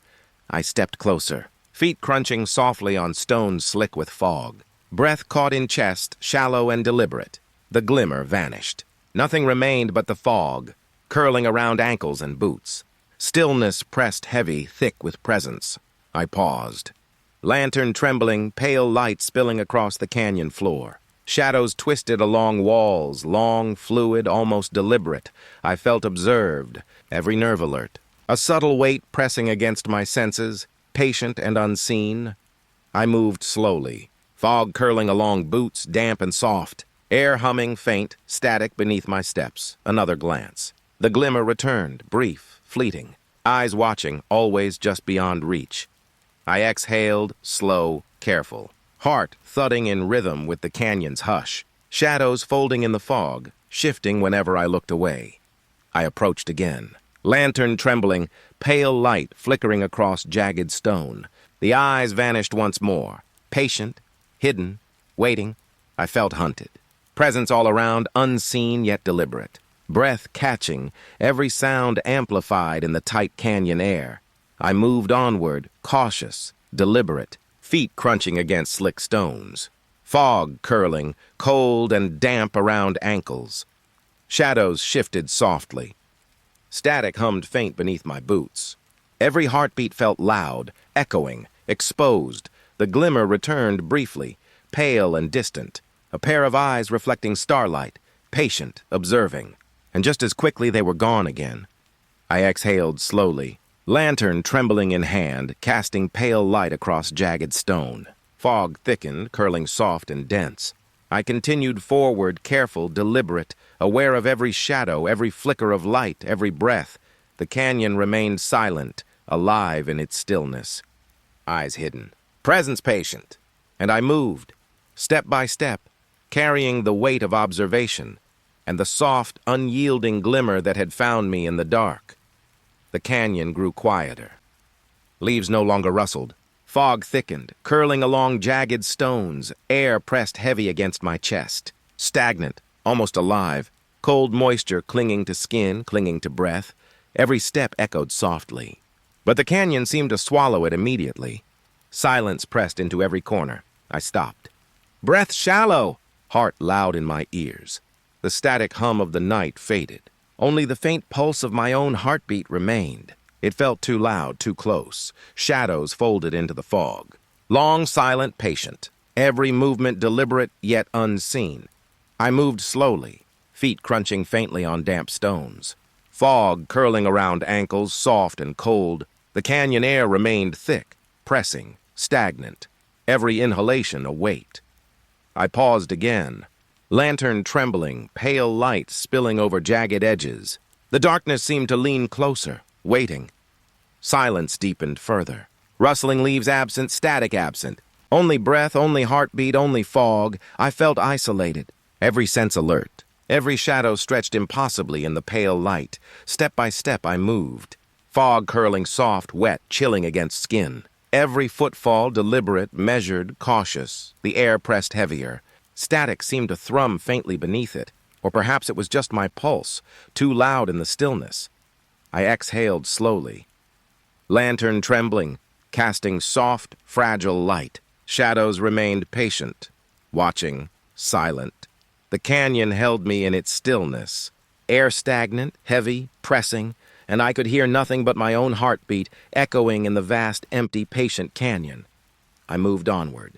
I stepped closer, feet crunching softly on stones slick with fog. Breath caught in chest, shallow and deliberate. The glimmer vanished. Nothing remained but the fog, curling around ankles and boots. Stillness pressed heavy, thick with presence. I paused. Lantern trembling, pale light spilling across the canyon floor. Shadows twisted along walls, long, fluid, almost deliberate. I felt observed, every nerve alert. A subtle weight pressing against my senses, patient and unseen. I moved slowly, fog curling along boots, damp and soft. Air humming, faint, static beneath my steps. Another glance. The glimmer returned, brief, fleeting. Eyes watching, always just beyond reach. I exhaled, slow, careful. Heart thudding in rhythm with the canyon's hush. Shadows folding in the fog, shifting whenever I looked away. I approached again. Lantern trembling, pale light flickering across jagged stone. The eyes vanished once more. Patient, hidden, waiting. I felt hunted. Presence all around, unseen yet deliberate. Breath catching, every sound amplified in the tight canyon air. I moved onward, cautious, deliberate, feet crunching against slick stones. Fog curling, cold and damp around ankles. Shadows shifted softly. Static hummed faint beneath my boots. Every heartbeat felt loud, echoing, exposed. The glimmer returned briefly, pale and distant. A pair of eyes reflecting starlight, patient, observing. And just as quickly they were gone again. I exhaled slowly, lantern trembling in hand, casting pale light across jagged stone. Fog thickened, curling soft and dense. I continued forward, careful, deliberate, aware of every shadow, every flicker of light, every breath. The canyon remained silent, alive in its stillness. Eyes hidden. Presence patient. And I moved, step by step, carrying the weight of observation and the soft, unyielding glimmer that had found me in the dark. The canyon grew quieter. Leaves no longer rustled. Fog thickened, curling along jagged stones. Air pressed heavy against my chest. Stagnant, almost alive. Cold moisture clinging to skin, clinging to breath. Every step echoed softly. But the canyon seemed to swallow it immediately. Silence pressed into every corner. I stopped. Breath shallow! Heart loud in my ears. The static hum of the night faded. Only the faint pulse of my own heartbeat remained. It felt too loud, too close. Shadows folded into the fog. Long, silent, patient. every movement deliberate yet unseen. I moved slowly, feet crunching faintly on damp stones. Fog curling around ankles, soft and cold. The canyon air remained thick, pressing, stagnant. Every inhalation a weight. I paused again. Lantern trembling, pale light spilling over jagged edges. The darkness seemed to lean closer, waiting. Silence deepened further. Rustling leaves absent, static absent. Only breath, only heartbeat, only fog. I felt isolated, every sense alert. Every shadow stretched impossibly in the pale light. Step by step I moved. Fog curling soft, wet, chilling against skin. Every footfall deliberate, measured, cautious. The air pressed heavier. Static seemed to thrum faintly beneath it. Or perhaps it was just my pulse, too loud in the stillness. I exhaled slowly. Lantern trembling, casting soft, fragile light. Shadows remained patient, watching, silent. The canyon held me in its stillness. Air stagnant, heavy, pressing, and I could hear nothing but my own heartbeat echoing in the vast, empty, patient canyon. I moved onward.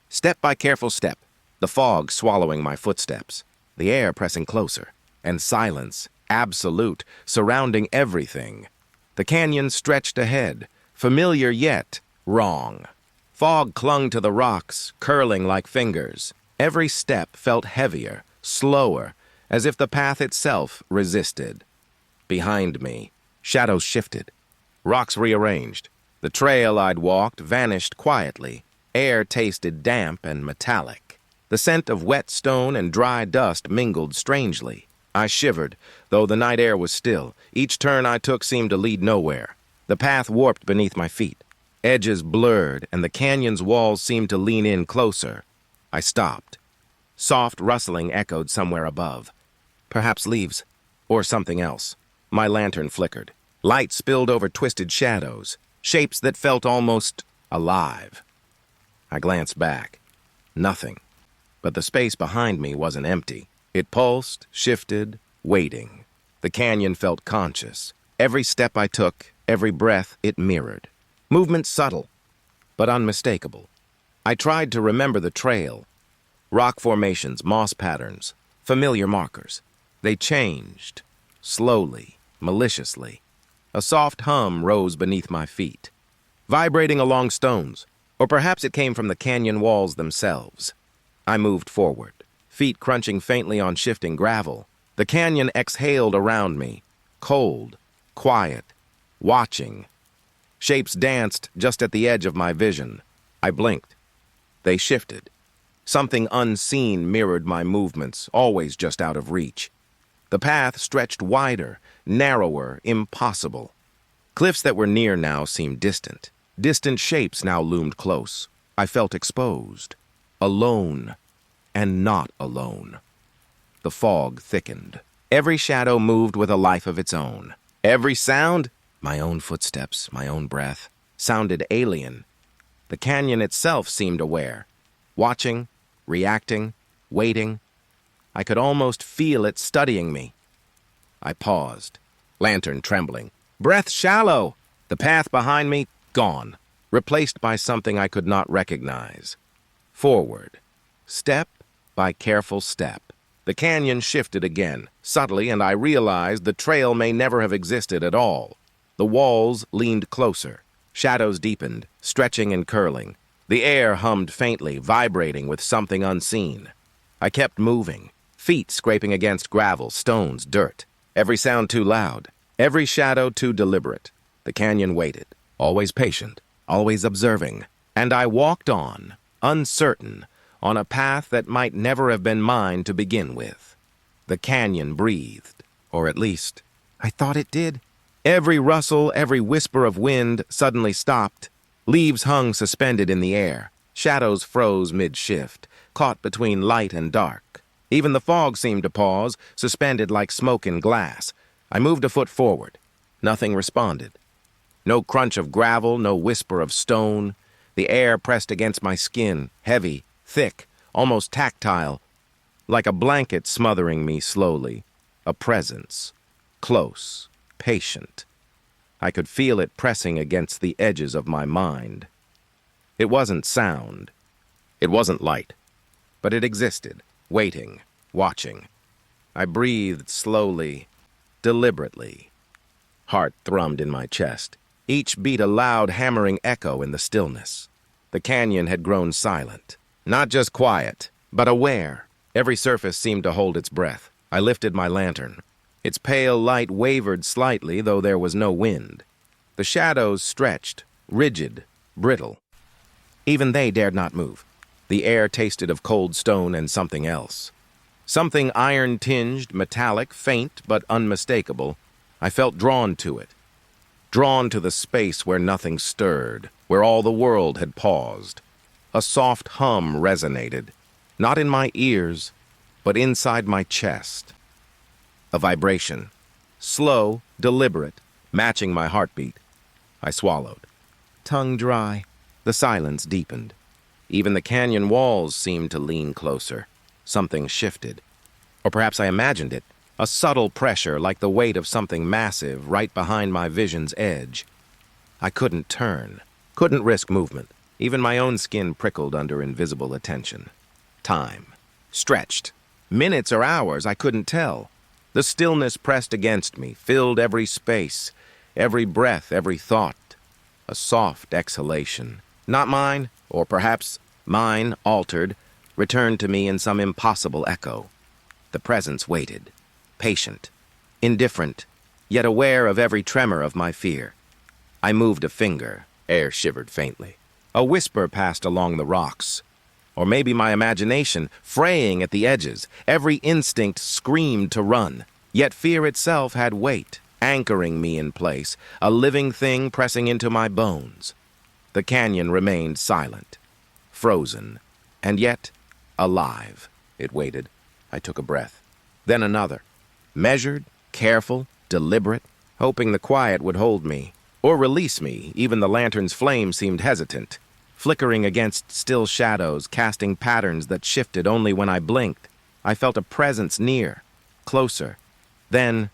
Step by careful step, the fog swallowing my footsteps, the air pressing closer, and silence, absolute, surrounding everything. The canyon stretched ahead, familiar yet wrong. Fog clung to the rocks, curling like fingers. Every step felt heavier, slower, as if the path itself resisted. Behind me, shadows shifted. Rocks rearranged. The trail I'd walked vanished quietly. Air tasted damp and metallic. The scent of wet stone and dry dust mingled strangely. I shivered, though the night air was still. Each turn I took seemed to lead nowhere. The path warped beneath my feet. Edges blurred, and the canyon's walls seemed to lean in closer. I stopped. Soft rustling echoed somewhere above. Perhaps leaves, or something else. My lantern flickered. Light spilled over twisted shadows, shapes that felt almost alive. I glanced back. Nothing. But the space behind me wasn't empty. It pulsed, shifted, waiting. The canyon felt conscious. Every step I took, every breath it mirrored. Movement subtle, but unmistakable. I tried to remember the trail. Rock formations, moss patterns, familiar markers. They changed, slowly, maliciously. A soft hum rose beneath my feet, vibrating along stones, or perhaps it came from the canyon walls themselves. I moved forward, feet crunching faintly on shifting gravel. The canyon exhaled around me, cold, quiet, watching. Shapes danced just at the edge of my vision. I blinked. They shifted. Something unseen mirrored my movements, always just out of reach. The path stretched wider, narrower, impossible. Cliffs that were near now seemed distant. Distant shapes now loomed close. I felt exposed, alone, and not alone. The fog thickened. Every shadow moved with a life of its own. Every sound, my own footsteps, my own breath, sounded alien. The canyon itself seemed aware, watching, reacting, waiting. I could almost feel it studying me. I paused, lantern trembling. Breath shallow! The path behind me, gone, replaced by something I could not recognize. Forward, step by careful step. The canyon shifted again, subtly, and I realized the trail may never have existed at all. The walls leaned closer. Shadows deepened, stretching and curling. The air hummed faintly, vibrating with something unseen. I kept moving, feet scraping against gravel, stones, dirt. Every sound too loud, every shadow too deliberate. The canyon waited, always patient, always observing. And I walked on, uncertain, on a path that might never have been mine to begin with. The canyon breathed, or at least, I thought it did. Every rustle, every whisper of wind suddenly stopped. Leaves hung suspended in the air. Shadows froze mid-shift, caught between light and dark. Even the fog seemed to pause, suspended like smoke in glass. I moved a foot forward. Nothing responded. No crunch of gravel, no whisper of stone. The air pressed against my skin, heavy, thick, almost tactile, like a blanket smothering me slowly. A presence, close, patient. I could feel it pressing against the edges of my mind. It wasn't sound. It wasn't light, but it existed, waiting, watching. I breathed slowly, deliberately. Heart thrummed in my chest, each beat a loud, hammering echo in the stillness. The canyon had grown silent, not just quiet, but aware. Every surface seemed to hold its breath. I lifted my lantern. Its pale light wavered slightly, though there was no wind. The shadows stretched, rigid, brittle. Even they dared not move. The air tasted of cold stone and something else. Something iron-tinged, metallic, faint, but unmistakable. I felt drawn to it. Drawn to the space where nothing stirred, where all the world had paused. A soft hum resonated, not in my ears, but inside my chest. A vibration, slow, deliberate, matching my heartbeat. I swallowed. Tongue dry, the silence deepened. Even the canyon walls seemed to lean closer. Something shifted. Or perhaps I imagined it. A subtle pressure, like the weight of something massive, right behind my vision's edge. I couldn't turn, couldn't risk movement. Even my own skin prickled under invisible attention. Time. Stretched. Minutes or hours, I couldn't tell. The stillness pressed against me, filled every space, every breath, every thought. A soft exhalation. Not mine, or perhaps mine, altered, returned to me in some impossible echo. The presence waited. Patient, indifferent, yet aware of every tremor of my fear. I moved a finger. Air shivered faintly. A whisper passed along the rocks. Or maybe my imagination, fraying at the edges. Every instinct screamed to run. Yet fear itself had weight, anchoring me in place, a living thing pressing into my bones. The canyon remained silent, frozen, and yet alive. It waited. I took a breath. Then another. Measured, careful, deliberate, hoping the quiet would hold me, or release me. Even the lantern's flame seemed hesitant, flickering against still shadows, casting patterns that shifted only when I blinked. I felt a presence near, closer, then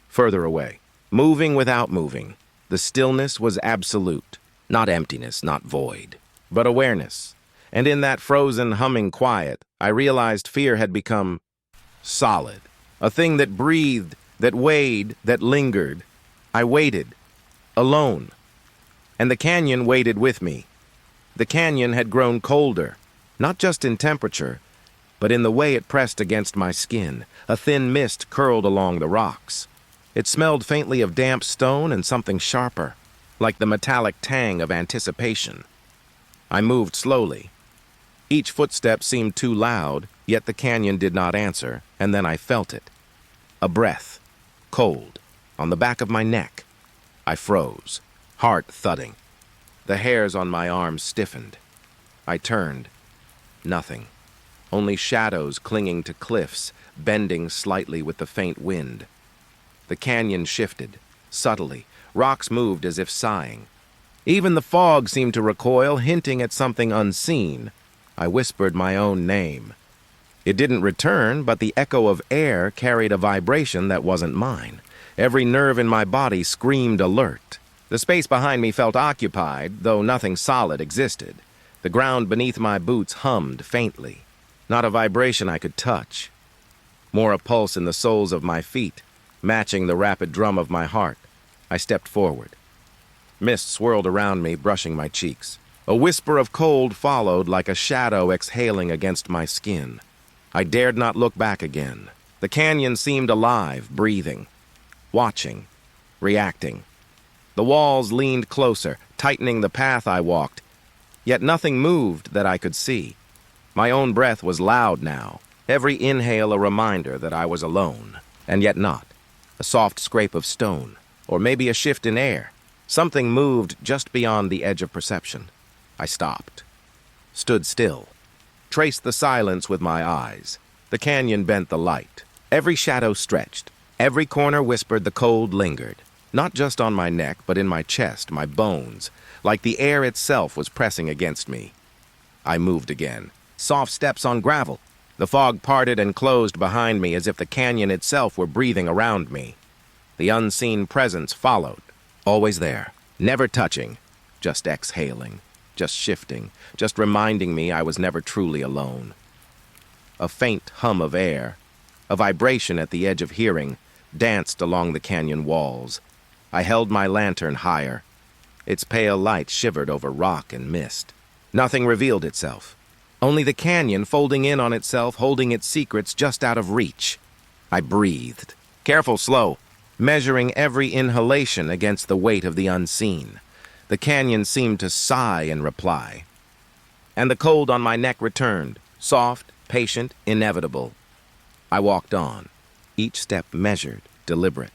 further away, moving without moving. The stillness was absolute, not emptiness, not void, but awareness. And in that frozen, humming quiet, I realized fear had become solid. A thing that breathed, that weighed, that lingered. I waited, alone. And the canyon waited with me. The canyon had grown colder, not just in temperature, but in the way it pressed against my skin. A thin mist curled along the rocks. It smelled faintly of damp stone and something sharper, like the metallic tang of anticipation. I moved slowly. Each footstep seemed too loud, yet the canyon did not answer, and then I felt it. A breath, cold, on the back of my neck. I froze, heart thudding. The hairs on my arms stiffened. I turned. Nothing. Only shadows clinging to cliffs, bending slightly with the faint wind. The canyon shifted, subtly. Rocks moved as if sighing. Even the fog seemed to recoil, hinting at something unseen. I whispered my own name. It didn't return, but the echo of air carried a vibration that wasn't mine. Every nerve in my body screamed alert. The space behind me felt occupied, though nothing solid existed. The ground beneath my boots hummed faintly. Not a vibration I could touch. More a pulse in the soles of my feet, matching the rapid drum of my heart. I stepped forward. Mist swirled around me, brushing my cheeks. A whisper of cold followed, like a shadow exhaling against my skin. I dared not look back again. The canyon seemed alive, breathing, watching, reacting. The walls leaned closer, tightening the path I walked, yet nothing moved that I could see. My own breath was loud now, every inhale a reminder that I was alone, and yet not. A soft scrape of stone, or maybe a shift in air. Something moved just beyond the edge of perception. I stopped, stood still, traced the silence with my eyes. The canyon bent the light. Every shadow stretched. Every corner whispered. The cold lingered. Not just on my neck, but in my chest, my bones, like the air itself was pressing against me. I moved again. Soft steps on gravel. The fog parted and closed behind me as if the canyon itself were breathing around me. The unseen presence followed, always there, never touching, just exhaling. just shifting, just reminding me I was never truly alone. A faint hum of air, a vibration at the edge of hearing, danced along the canyon walls. I held my lantern higher. Its pale light shivered over rock and mist. Nothing revealed itself. Only the canyon folding in on itself, holding its secrets just out of reach. I breathed. Careful, slow, measuring every inhalation against the weight of the unseen. The canyon seemed to sigh in reply. And the cold on my neck returned, soft, patient, inevitable. I walked on, each step measured, deliberate.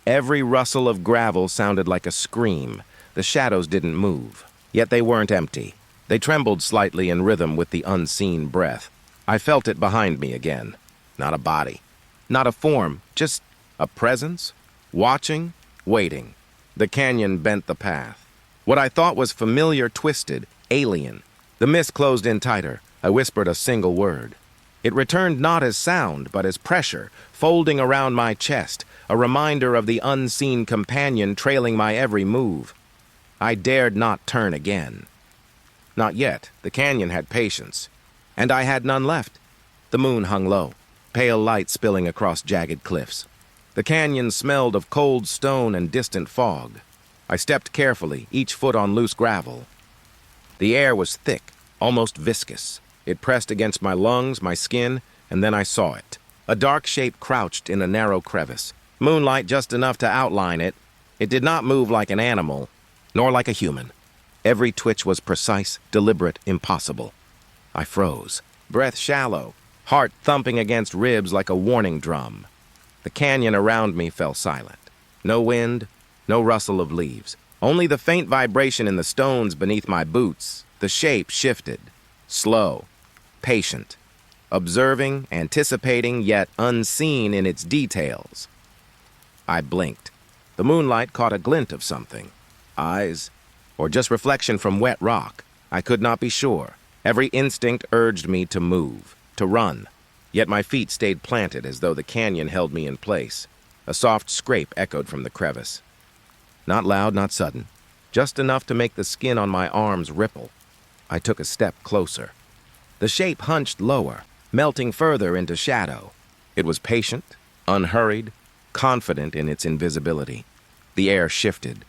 Every rustle of gravel sounded like a scream. The shadows didn't move, yet they weren't empty. They trembled slightly in rhythm with the unseen breath. I felt it behind me again. Not a body, not a form, just a presence, watching, waiting. The canyon bent the path. What I thought was familiar twisted, alien. The mist closed in tighter. I whispered a single word. It returned not as sound, but as pressure, folding around my chest, a reminder of the unseen companion trailing my every move. I dared not turn again. Not yet. The canyon had patience. And I had none left. The moon hung low, pale light spilling across jagged cliffs. The canyon smelled of cold stone and distant fog. I stepped carefully, each foot on loose gravel. The air was thick, almost viscous. It pressed against my lungs, my skin, and then I saw it. A dark shape crouched in a narrow crevice. Moonlight just enough to outline it. It did not move like an animal, nor like a human. Every twitch was precise, deliberate, impossible. I froze, breath shallow, heart thumping against ribs like a warning drum. The canyon around me fell silent. No wind, no rustle of leaves. Only the faint vibration in the stones beneath my boots. The shape shifted, slow, patient, observing, anticipating, yet unseen in its details. I blinked. The moonlight caught a glint of something. Eyes, or just reflection from wet rock. I could not be sure. Every instinct urged me to move, to run. Yet my feet stayed planted as though the canyon held me in place. A soft scrape echoed from the crevice. Not loud, not sudden. Just enough to make the skin on my arms ripple. I took a step closer. The shape hunched lower, melting further into shadow. It was patient, unhurried, confident in its invisibility. The air shifted.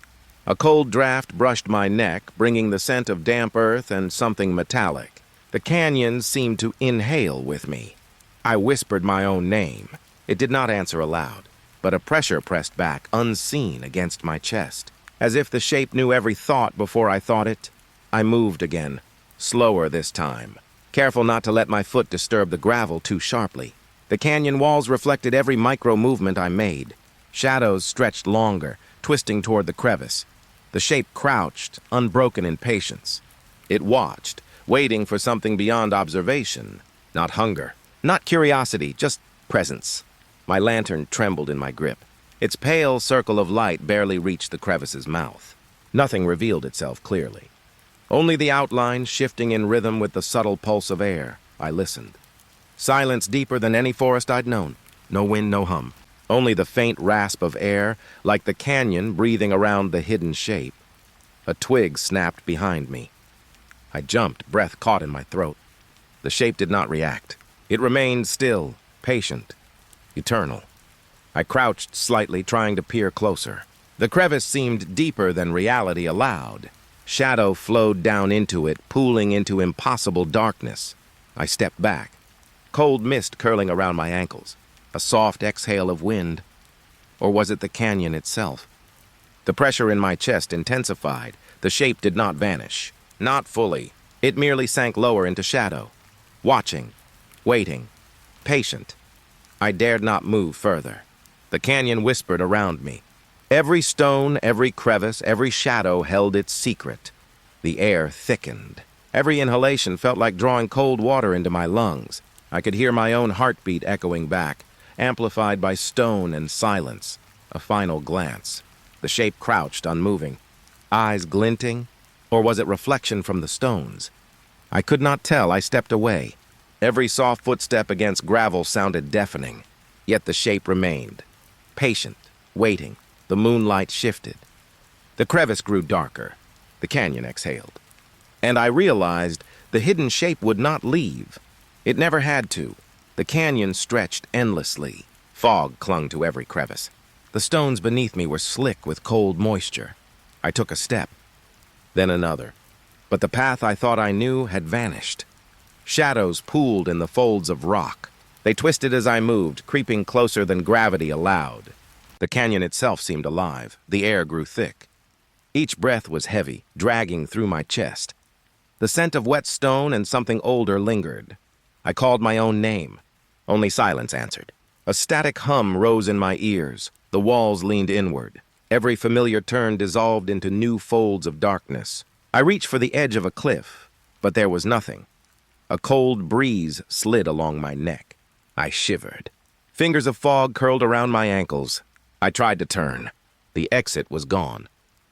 A cold draft brushed my neck, bringing the scent of damp earth and something metallic. The canyon seemed to inhale with me. I whispered my own name. It did not answer aloud, but a pressure pressed back, unseen, against my chest. As if the shape knew every thought before I thought it, I moved again, slower this time, careful not to let my foot disturb the gravel too sharply. The canyon walls reflected every micro-movement I made. Shadows stretched longer, twisting toward the crevice. The shape crouched, unbroken in patience. It watched, waiting for something beyond observation. Not hunger, not curiosity, just presence. My lantern trembled in my grip. Its pale circle of light barely reached the crevice's mouth. Nothing revealed itself clearly. Only the outline shifting in rhythm with the subtle pulse of air. I listened. Silence deeper than any forest I'd known. No wind, no hum. Only the faint rasp of air, like the canyon breathing around the hidden shape. A twig snapped behind me. I jumped, breath caught in my throat. The shape did not react. It remained still, patient, eternal. I crouched slightly, trying to peer closer. The crevice seemed deeper than reality allowed. Shadow flowed down into it, pooling into impossible darkness. I stepped back, cold mist curling around my ankles. A soft exhale of wind. Or was it the canyon itself? The pressure in my chest intensified. The shape did not vanish. Not fully. It merely sank lower into shadow. Watching. Waiting. Patient. I dared not move further. The canyon whispered around me. Every stone, every crevice, every shadow held its secret. The air thickened. Every inhalation felt like drawing cold water into my lungs. I could hear my own heartbeat echoing back, amplified by stone and silence. A final glance. The shape crouched, unmoving. Eyes glinting, or was it reflection from the stones? I could not tell. I stepped away. Every soft footstep against gravel sounded deafening. Yet the shape remained. Patient, waiting. The moonlight shifted. The crevice grew darker. The canyon exhaled. And I realized the hidden shape would not leave. It never had to. The canyon stretched endlessly. Fog clung to every crevice. The stones beneath me were slick with cold moisture. I took a step, then another. But the path I thought I knew had vanished. Shadows pooled in the folds of rock. They twisted as I moved, creeping closer than gravity allowed. The canyon itself seemed alive. The air grew thick. Each breath was heavy, dragging through my chest. The scent of wet stone and something older lingered. I called my own name. Only silence answered. A static hum rose in my ears. The walls leaned inward. Every familiar turn dissolved into new folds of darkness. I reached for the edge of a cliff, but there was nothing. A cold breeze slid along my neck. I shivered. Fingers of fog curled around my ankles. I tried to turn. The exit was gone.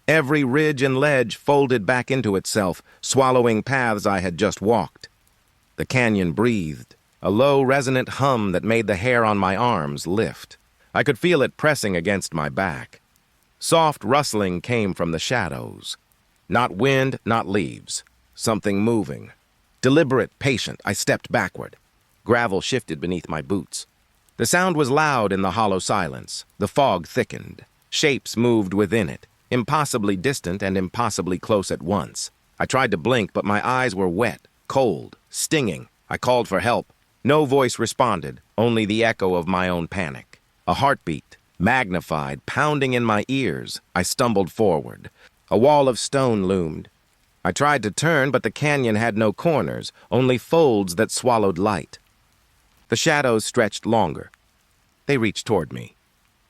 Every ridge and ledge folded back into itself, swallowing paths I had just walked. The canyon breathed, a low, resonant hum that made the hair on my arms lift. I could feel it pressing against my back. Soft rustling came from the shadows. Not wind, not leaves. Something moving. Deliberate, patient, I stepped backward. Gravel shifted beneath my boots. The sound was loud in the hollow silence. The fog thickened. Shapes moved within it, impossibly distant and impossibly close at once. I tried to blink, but my eyes were wet, cold, stinging. I called for help. No voice responded, only the echo of my own panic. A heartbeat, magnified, pounding in my ears. I stumbled forward. A wall of stone loomed. I tried to turn, but the canyon had no corners, only folds that swallowed light. The shadows stretched longer. They reached toward me.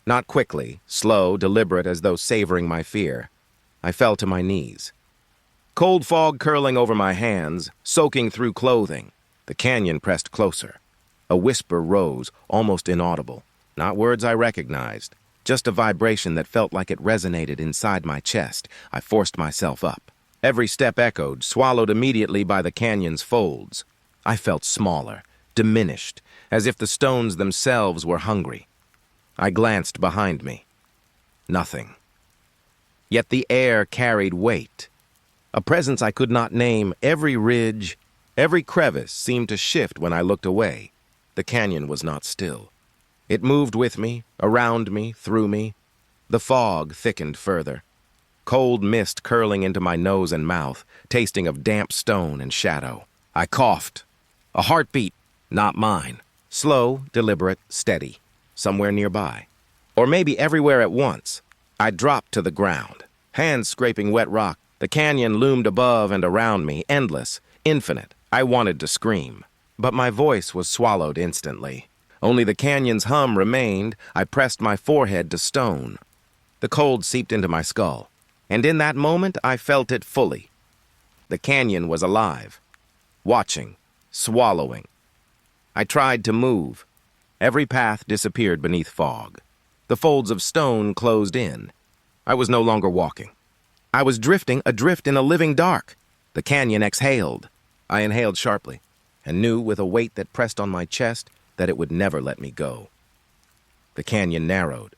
Not quickly, slow, deliberate, as though savoring my fear. I fell to my knees. Cold fog curling over my hands, soaking through clothing. The canyon pressed closer. A whisper rose, almost inaudible. Not words I recognized, just a vibration that felt like it resonated inside my chest. I forced myself up. Every step echoed, swallowed immediately by the canyon's folds. I felt smaller, diminished, as if the stones themselves were hungry. I glanced behind me. Nothing. Yet the air carried weight. A presence I could not name. Every ridge, every crevice seemed to shift when I looked away. The canyon was not still. It moved with me, around me, through me. The fog thickened further. Cold mist curling into my nose and mouth, tasting of damp stone and shadow. I coughed. A heartbeat, not mine. Slow, deliberate, steady. Somewhere nearby. Or maybe everywhere at once. I dropped to the ground, hands scraping wet rock. The canyon loomed above and around me, endless, infinite. I wanted to scream, but my voice was swallowed instantly. Only the canyon's hum remained. I pressed my forehead to stone. The cold seeped into my skull, and in that moment I felt it fully. The canyon was alive, watching, swallowing. I tried to move. Every path disappeared beneath fog. The folds of stone closed in. I was no longer walking. I was drifting, adrift in a living dark. The canyon exhaled. I inhaled sharply, and knew with a weight that pressed on my chest that it would never let me go. The canyon narrowed.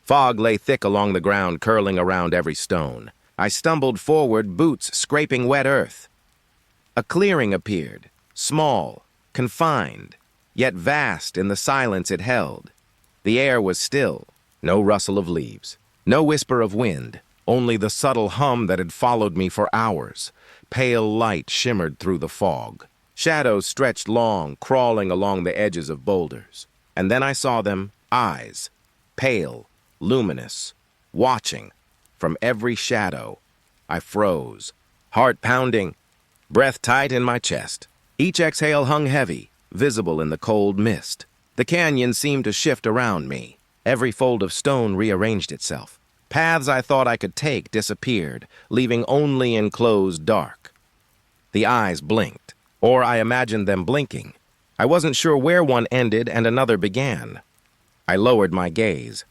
Fog lay thick along the ground, curling around every stone. I stumbled forward, boots scraping wet earth. A clearing appeared, small, confined, yet vast in the silence it held. The air was still, no rustle of leaves, no whisper of wind, only the subtle hum that had followed me for hours. Pale light shimmered through the fog. Shadows stretched long, crawling along the edges of boulders. And then I saw them, eyes, pale, luminous, watching. From every shadow, I froze, heart pounding, breath tight in my chest. Each exhale hung heavy, visible in the cold mist. The canyon seemed to shift around me. Every fold of stone rearranged itself. Paths I thought I could take disappeared, leaving only enclosed dark. The eyes blinked, or I imagined them blinking. I wasn't sure where one ended and another began. I lowered my gaze.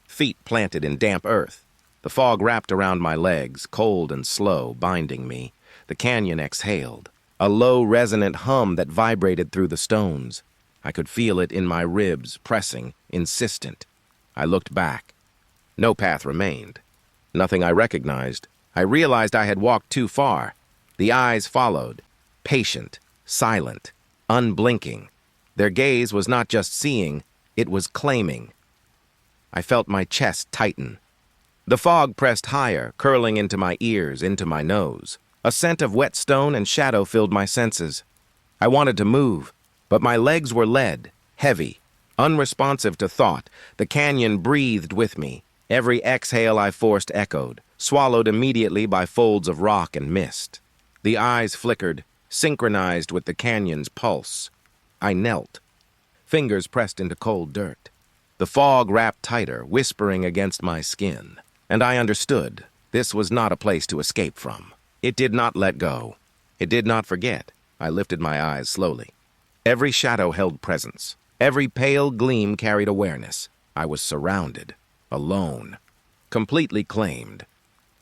Feet planted in damp earth. The fog wrapped around my legs, cold and slow, binding me. The canyon exhaled, a low, resonant hum that vibrated through the stones. I could feel it in my ribs, pressing, insistent. I looked back. No path remained. Nothing I recognized. I realized I had walked too far. The eyes followed, patient, silent, unblinking. Their gaze was not just seeing, it was claiming. I felt my chest tighten. The fog pressed higher, curling into my ears, into my nose. A scent of wet stone and shadow filled my senses. I wanted to move, but my legs were lead, heavy, unresponsive to thought. The canyon breathed with me. Every exhale I forced echoed, swallowed immediately by folds of rock and mist. The eyes flickered, synchronized with the canyon's pulse. I knelt, fingers pressed into cold dirt. The fog wrapped tighter, whispering against my skin. And I understood, this was not a place to escape from. It did not let go. It did not forget. I lifted my eyes slowly. Every shadow held presence. Every pale gleam carried awareness. I was surrounded, alone, completely claimed.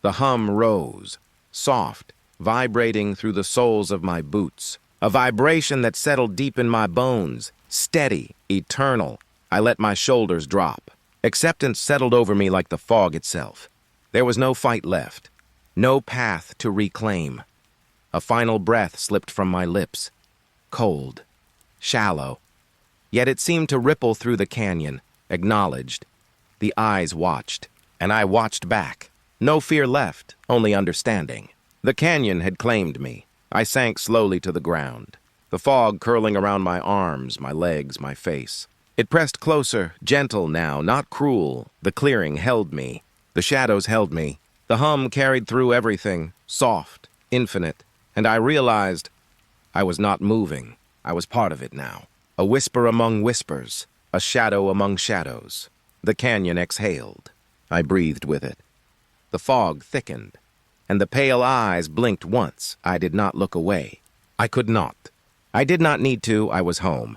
The hum rose, soft, vibrating through the soles of my boots. A vibration that settled deep in my bones, steady, eternal. I let my shoulders drop. Acceptance settled over me like the fog itself. There was no fight left, no path to reclaim. A final breath slipped from my lips, cold, shallow. Yet it seemed to ripple through the canyon, acknowledged. The eyes watched, and I watched back. No fear left, only understanding. The canyon had claimed me. I sank slowly to the ground, the fog curling around my arms, my legs, my face. It pressed closer, gentle now, not cruel. The clearing held me. The shadows held me. The hum carried through everything, soft, infinite. And I realized I was not moving. I was part of it now. A whisper among whispers, a shadow among shadows. The canyon exhaled. I breathed with it. The fog thickened, and the pale eyes blinked once. I did not look away. I could not. I did not need to. I was home.